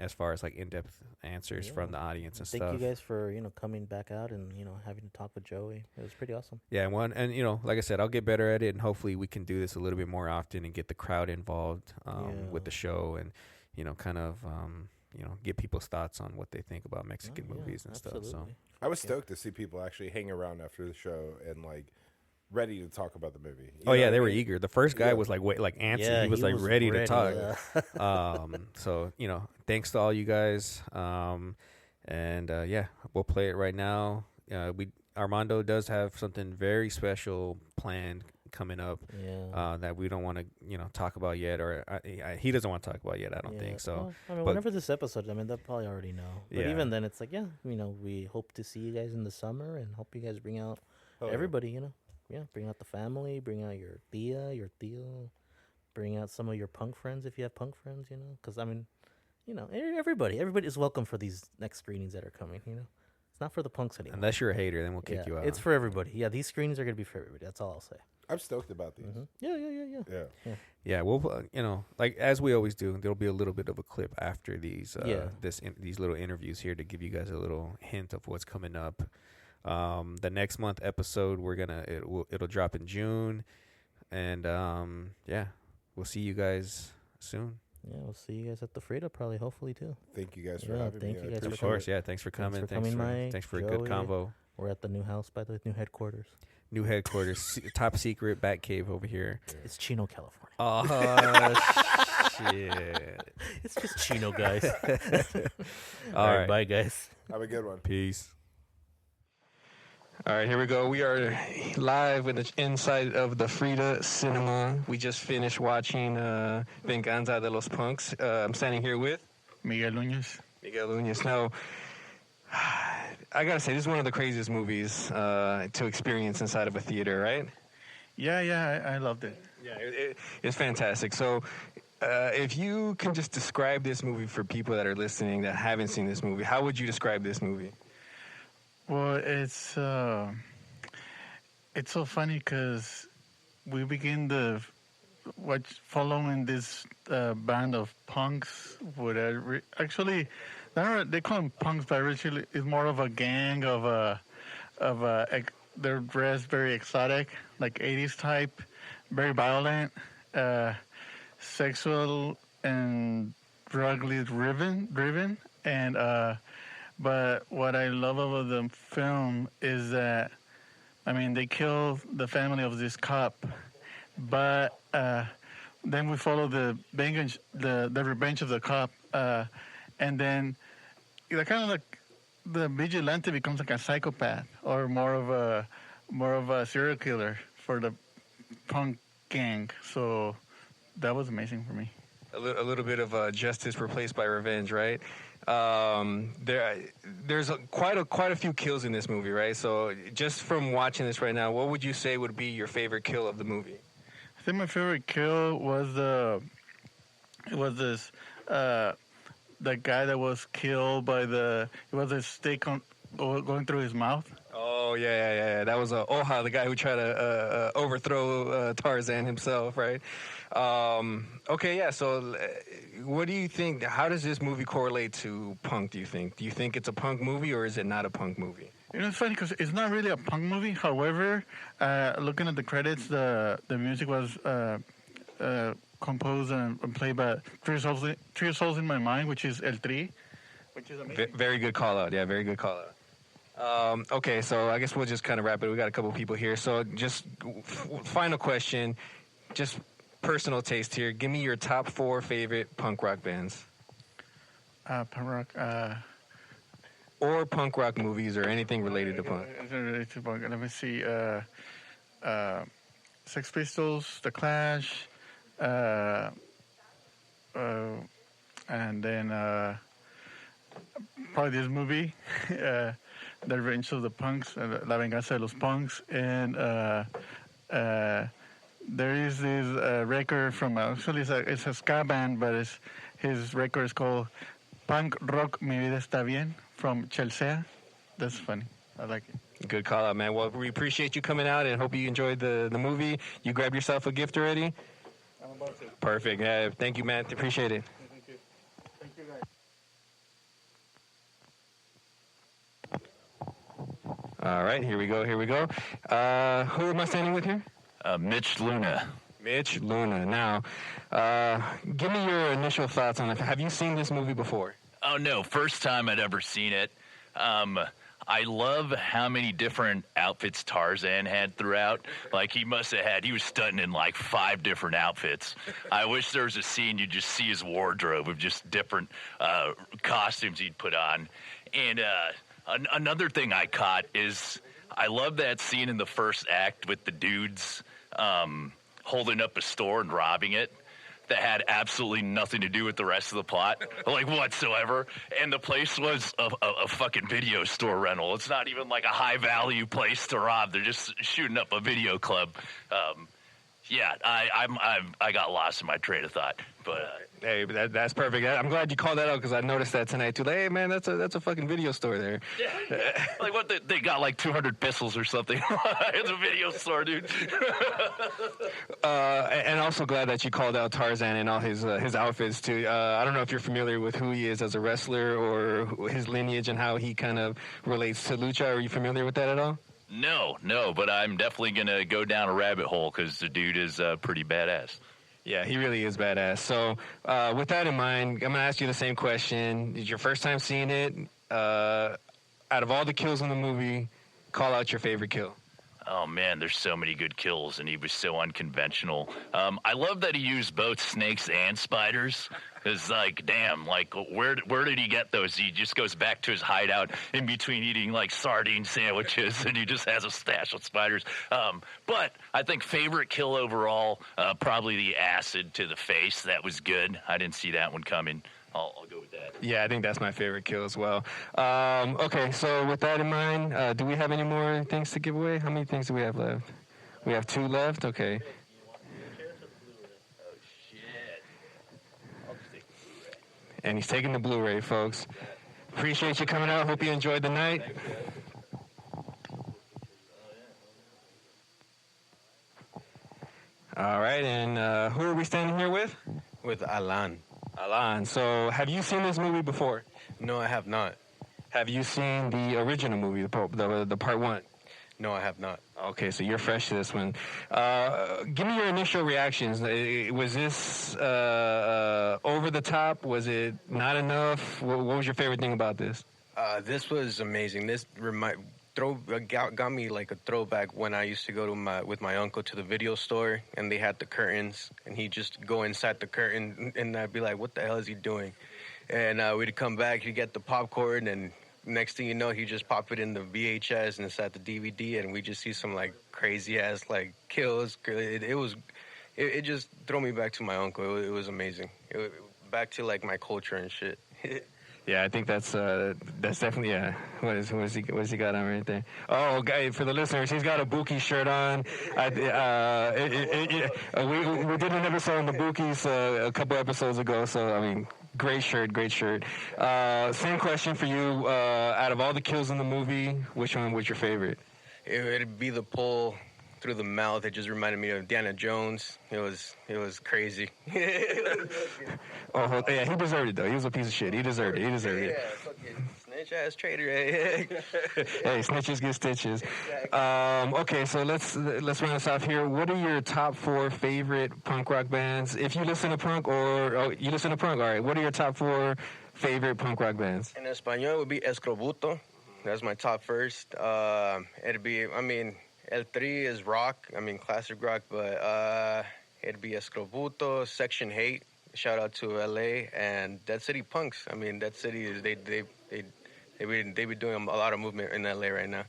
As far as in-depth answers from the audience and stuff. Thank you guys for coming back out and having to talk with Joey. It was pretty awesome. Yeah, and like I said, I'll get better at it, and hopefully we can do this a little bit more often and get the crowd involved with the show, and kind of get people's thoughts on what they think about Mexican movies and stuff. So I was stoked to see people actually hang around after the show and like ready to talk about the movie. They were eager. The first guy was like antsy. Yeah, he was like ready to talk. Yeah. So thanks to all you guys. And we'll play it right now. Armando does have something very special planned coming up that we don't want to talk about yet, or he doesn't want to talk about yet. I don't think so. Well, whenever this episode, they'll probably already know. But even then, it's like we hope to see you guys in the summer and hope you guys bring out everybody. Bring out the family, bring out your tia, your tío, bring out some of your punk friends if you have punk friends. Because everybody is welcome for these next screenings that are coming. It's not for the punks anymore. Unless you're a hater, then we'll kick you out. It's for everybody. Yeah, these screenings are gonna be for everybody. That's all I'll say. I'm stoked about these. Mm-hmm. Yeah. We'll like as we always do, there'll be a little bit of a clip after these these little interviews here to give you guys a little hint of what's coming up. The next month episode it'll drop in June, and we'll see you guys soon. Yeah, we'll see you guys at the Frida probably, hopefully too. Thank you guys for having me. You guys of course, thanks for coming. Thanks for a good convo. We're at the new house, by the way, new headquarters. New headquarters, top secret bat cave over here. It's Chino, California. Oh shit! It's just Chino, guys. All right, bye, guys. Have a good one. Peace. All right, here we go. We are live in the inside of the Frida Cinema. We just finished watching Venganza De Los Punks. I'm standing here with Miguel Núñez. Now, I gotta say, this is one of the craziest movies to experience inside of a theater, right? Yeah, I loved it. Yeah, it's fantastic. So, if you can just describe this movie for people that are listening that haven't seen this movie, how would you describe this movie? Well, it's so funny because we begin following this band of punks. Actually, they call them punks, but actually it's more of a gang they're dressed very exotic, like 80s type, very violent, sexual and drugly driven, and but what I love about the film is that, they kill the family of this cop, but then we follow the revenge of the cop, and then kind of like the vigilante becomes like a psychopath or more of a serial killer for the punk gang. So that was amazing for me. A little bit of justice replaced by revenge, right? There's quite a few kills in this movie, right? So just from watching this right now, what would you say would be your favorite kill of the movie? I think my favorite kill was the guy that was killed by it was a stake going through his mouth. Oh yeah. That was Oja, the guy who tried to overthrow Tarzan himself, right? Okay, yeah. So, what do you think? How does this movie correlate to punk? Do you think it's a punk movie or is it not a punk movie? It's funny because it's not really a punk movie. However, looking at the credits, the music was composed and played by Three Souls in My Mind, which is El Tri, which is amazing. Very good call out. Yeah, very good call out. Okay, so I guess we'll just kind of wrap it. We got a couple people here. So just final question, just personal taste here. Give me your top 4 favorite punk rock bands. Punk rock. Or punk rock movies or anything related to punk. Let me see. Sex Pistols, The Clash, and then probably this movie, The Revenge of the Punks, La Venganza de los Punks, and there is this record from, actually it's a ska band, but his record is called Punk Rock Mi Vida Está Bien from Chelsea. That's funny. I like it. Good call out, man. Well, we appreciate you coming out and hope you enjoyed the movie. You grabbed yourself a gift already? I'm about to. Perfect. Yeah, thank you, man. Appreciate it. Thank you. Thank you, guys. All right, here we go. Who am I standing with here? Mitch Luna. Mitch Luna. Now, give me your initial thoughts on it. Have you seen this movie before? Oh, no. First time I'd ever seen it. I love how many different outfits Tarzan had throughout. Like, he was stunting in like 5 different outfits. I wish there was a scene you'd just see his wardrobe of just different costumes he'd put on. And another thing I caught is I love that scene in the first act with the dudes holding up a store and robbing it. That had absolutely nothing to do with the rest of the plot, like whatsoever. And the place was a fucking video store rental. It's not even like a high value place to rob. They're just shooting up a video club. Yeah, I got lost in my train of thought, but hey, that's perfect. I'm glad you called that out because I noticed that tonight too. Like, hey, man, that's a fucking video store there. Yeah, like what they got like 200 pistols or something. It's a video store, dude. And also glad that you called out Tarzan and all his outfits too. I don't know if you're familiar with who he is as a wrestler or his lineage and how he kind of relates to lucha. Are you familiar with that at all? No, but I'm definitely going to go down a rabbit hole because the dude is pretty badass. Yeah, he really is badass. So with that in mind, I'm going to ask you the same question. Is your first time seeing it? Out of all the kills in the movie, call out your favorite kill. Oh, man, there's so many good kills, and he was so unconventional. I love that he used both snakes and spiders. It's like, damn, like, where did he get those? He just goes back to his hideout in between eating, like, sardine sandwiches, and he just has a stash of spiders. But I think favorite kill overall, probably the acid to the face. That was good. I didn't see that one coming. I'll go with that. Yeah, I think that's my favorite kill as well. Okay, so with that in mind, do we have any more things to give away? How many things do we have left? We have 2 left? Okay. And he's taking the Blu-ray, folks. Appreciate you coming out. Hope you enjoyed the night. All right, and who are we standing here with? With Alan. Alan. So, have you seen this movie before? No, I have not. Have you seen the original movie, the part 1? No, I have not. Okay, so you're fresh to this one. Give me your initial reactions. Was this over the top? Was it not enough? What was your favorite thing about this? This was amazing. This got me like a throwback when I used to go to with my uncle to the video store, and they had the curtains, and he'd just go inside the curtain, and I'd be like, "What the hell is he doing?" And we'd come back, he'd get the popcorn, and next thing you know, he just pop it in the VHS and inside the DVD, and we just see some like crazy ass like kills. It just threw me back to my uncle. It was amazing. Back to like my culture and shit. Yeah, I think that's definitely, yeah. What is he got on right there? Oh, guy, for the listeners, he's got a Buki shirt on. We did an episode on the Bukis a couple episodes ago, so I mean, great shirt. Same question for you. Out of all the kills in the movie, which one was your favorite? It'd be the pull through the mouth. It just reminded me of Indiana Jones. It was crazy. Oh yeah, he deserved it though. He was a piece of shit. He deserved it. Yeah, fucking snitch ass traitor. Hey, snitches get stitches. Okay, so let's run us off here. What are your top 4 favorite punk rock bands? If you listen to punk, you listen to punk, all right. What are your top 4 favorite punk rock bands? In español, it would be Escorbuto. That's my top first. It'd be, I mean, El Tri is rock, I mean classic rock, but it'd be Escorbuto, Section Hate, shout out to LA, and Dead City Punks. I mean, Dead City is they be doing a lot of movement in LA right now.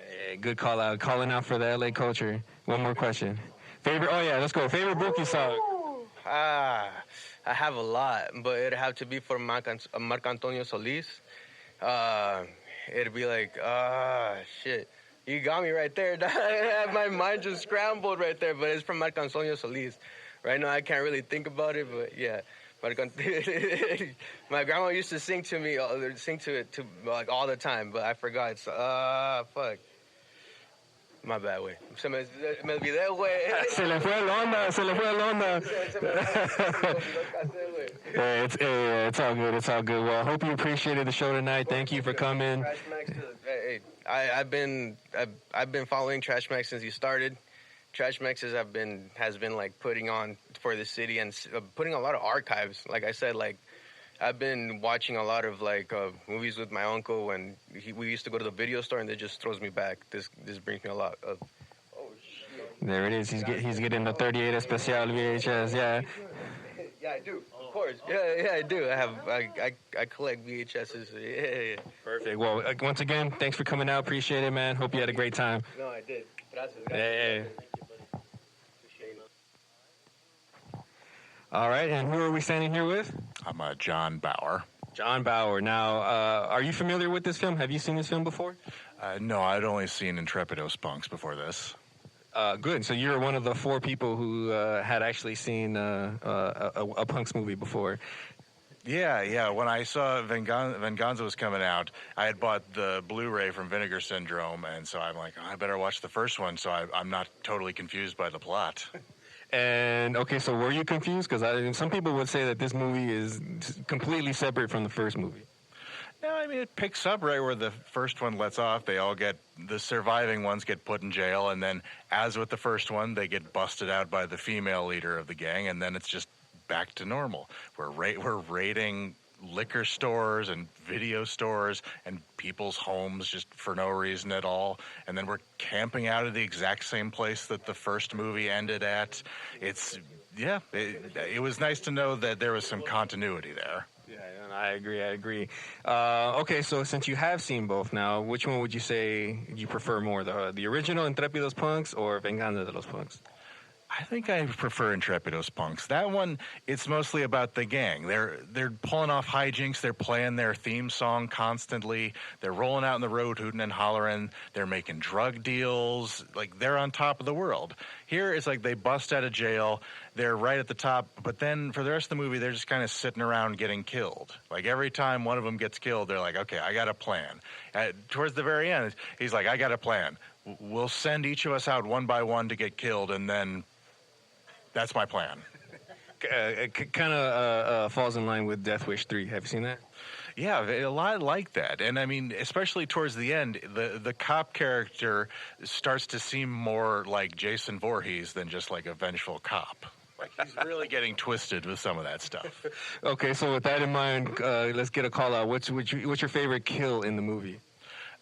Hey, good call out, calling out for the LA culture. One more question. Favorite? Oh yeah, let's go. Favorite Buki song? I have a lot, but it'd have to be for Marc Antonio Solis. It'd be like, shit. You got me right there. My mind just scrambled right there, but it's from Marc Antonio Solis. Right now, I can't really think about it, but yeah. My grandma used to sing to it like all the time, but I forgot. It's, fuck. My bad, güey. Me olvidé, güey. Se le fue el onda. It's all good. Well, I hope you appreciated the show tonight. Thank you for coming. Hey, I've been following Trash Max since he started. Trash Max has been like putting on for the city and putting a lot of archives. Like I said, like I've been watching a lot of like movies with my uncle, and we used to go to the video store, and it just throws me back. This brings me a lot of. There it is. He's getting the 38 Especial VHS. Yeah. Yeah, I do. Of course. Yeah, I do. I collect VHSs. Yeah. Perfect. Well, once again, thanks for coming out. Appreciate it, man. Hope you had a great time. No, I did. Gracias. Yeah. All right, and who are we standing here with? I'm John Bauer. John Bauer. Now, are you familiar with this film? Have you seen this film before? No, I'd only seen Intrepidos Punks before this. Good. So you're one of the 4 people who had actually seen a Punks movie before. Yeah. When I saw Venganza was coming out, I had bought the Blu-ray from Vinegar Syndrome, and so I'm like, I better watch the first one so I'm not totally confused by the plot. And, okay, so were you confused? Because some people would say that this movie is completely separate from the first movie. No, I mean, it picks up right where the first one lets off. The surviving ones get put in jail, and then, as with the first one, they get busted out by the female leader of the gang, and then it's just back to normal. We're raiding liquor stores and video stores and people's homes just for no reason at all, and then we're camping out at the exact same place that the first movie ended at. It was nice to know that there was some continuity there. Yeah, I agree. Okay, so since you have seen both now, which one would you say you prefer more, the original Intrépidos Punks or Venganza de los Punks? I think I prefer Intrépidos Punks. That one, it's mostly about the gang. They're pulling off hijinks. They're playing their theme song constantly. They're rolling out in the road, hooting and hollering. They're making drug deals. Like, they're on top of the world. Here, it's like they bust out of jail. They're right at the top. But then for the rest of the movie, they're just kind of sitting around getting killed. Like, every time one of them gets killed, they're like, okay, I got a plan. Towards the very end, he's like, I got a plan. We'll send each of us out one by one to get killed, and then that's my plan. It kind of falls in line with Death Wish 3. Have you seen that? Yeah, a lot like that. And I mean, especially towards the end, the cop character starts to seem more like Jason Voorhees than just like a vengeful cop. Like, he's really getting twisted with some of that stuff. Okay, so with that in mind, let's get a call out. What's your favorite kill in the movie?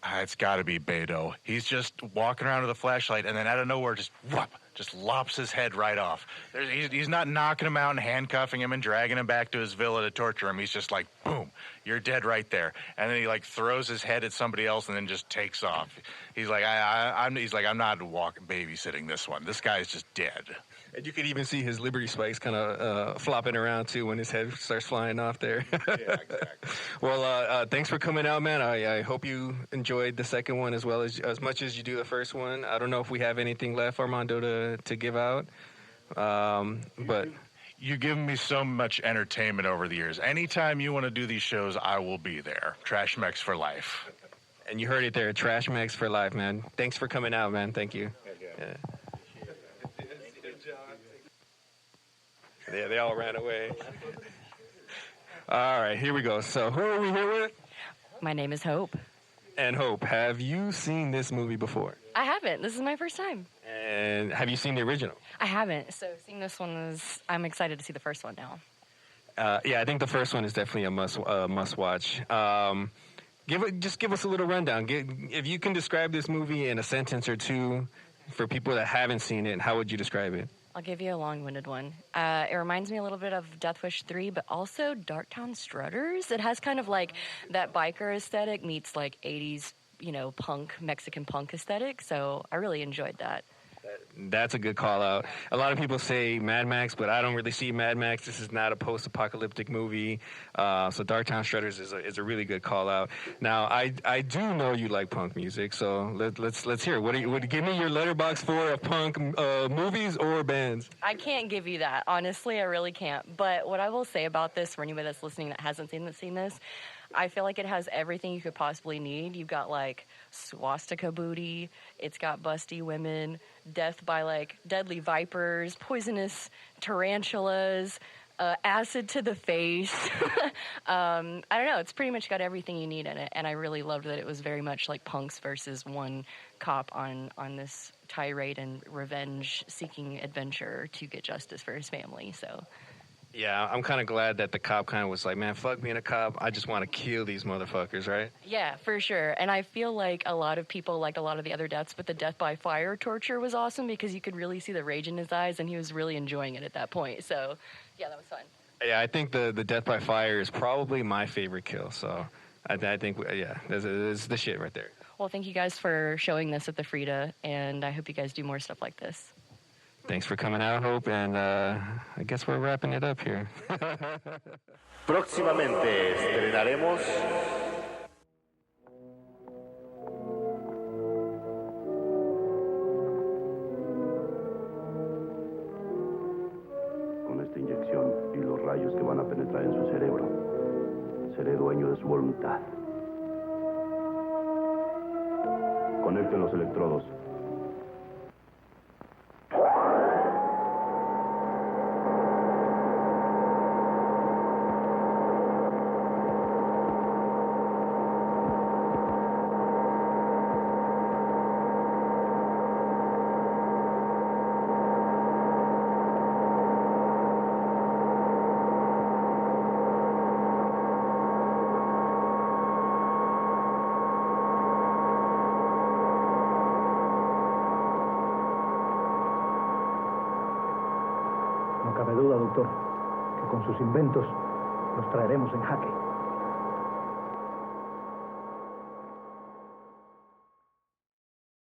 It's got to be Beto. He's just walking around with a flashlight, and then out of nowhere, just lops his head right off. He's not knocking him out and handcuffing him and dragging him back to his villa to torture him. He's just like, boom, you're dead right there. And then he like throws his head at somebody else and then just takes off. He's like, I'm not babysitting this one. This guy's just dead. And you could even see his Liberty Spikes kind of flopping around too when his head starts flying off there. Yeah, exactly. Well, thanks for coming out, man. I hope you enjoyed the second one as much as you do the first one. I don't know if we have anything left, Armando, to give out. But you've given me so much entertainment over the years. Anytime you want to do these shows, I will be there. Trash Mex for life. And you heard it there, Trash Mex for life, man. Thanks for coming out, man. Thank you. Yeah. They all ran away. All right, here we go. So who are we here with? My name is Hope. And Hope, have you seen this movie before? I haven't. This is my first time. And have you seen the original? I haven't. So seeing this one I'm excited to see the first one now. Yeah, I think the first one is definitely a must watch. Just give us a little rundown. If you can describe this movie in a sentence or two for people that haven't seen it, how would you describe it? I'll give you a long-winded one. It reminds me a little bit of Death Wish 3, but also Darktown Strutters. It has kind of like that biker aesthetic meets like 80s, Mexican punk aesthetic. So I really enjoyed that. That's a good call out. A lot of people say Mad Max, but I don't really see Mad Max. This is not a post-apocalyptic movie. So Darktown Strutters is a really good call out. Now, I do know you like punk music, so let's hear. Give me your letterbox for of punk movies or bands. I can't give you that. Honestly, I really can't. But what I will say about this, for anybody that's listening that hasn't seen this, I feel like it has everything you could possibly need. You've got like swastika booty, it's got busty women, death by like deadly vipers, poisonous tarantulas, acid to the face. I don't know, it's pretty much got everything you need in it, and I really loved that it was very much like punks versus one cop on this tirade and revenge seeking adventure to get justice for his family. So Yeah, I'm kind of glad that the cop kind of was like, man, fuck being a cop. I just want to kill these motherfuckers, right? Yeah, for sure. And I feel like a lot of people liked a lot of the other deaths, but the death by fire torture was awesome because you could really see the rage in his eyes, and he was really enjoying it at that point. So, yeah, that was fun. Yeah, I think the death by fire is probably my favorite kill. So I think, yeah, that's the shit right there. Well, thank you guys for showing this at the Frida, and I hope you guys do more stuff like this. Thanks for coming out, Hope, and I guess we're wrapping it up here. Próximamente estrenaremos con esta inyección y los rayos que van a penetrar en su cerebro, seré dueño de su voluntad. Conecten los electrodos. No cabe duda, doctor, que con sus inventos los traeremos en jaque.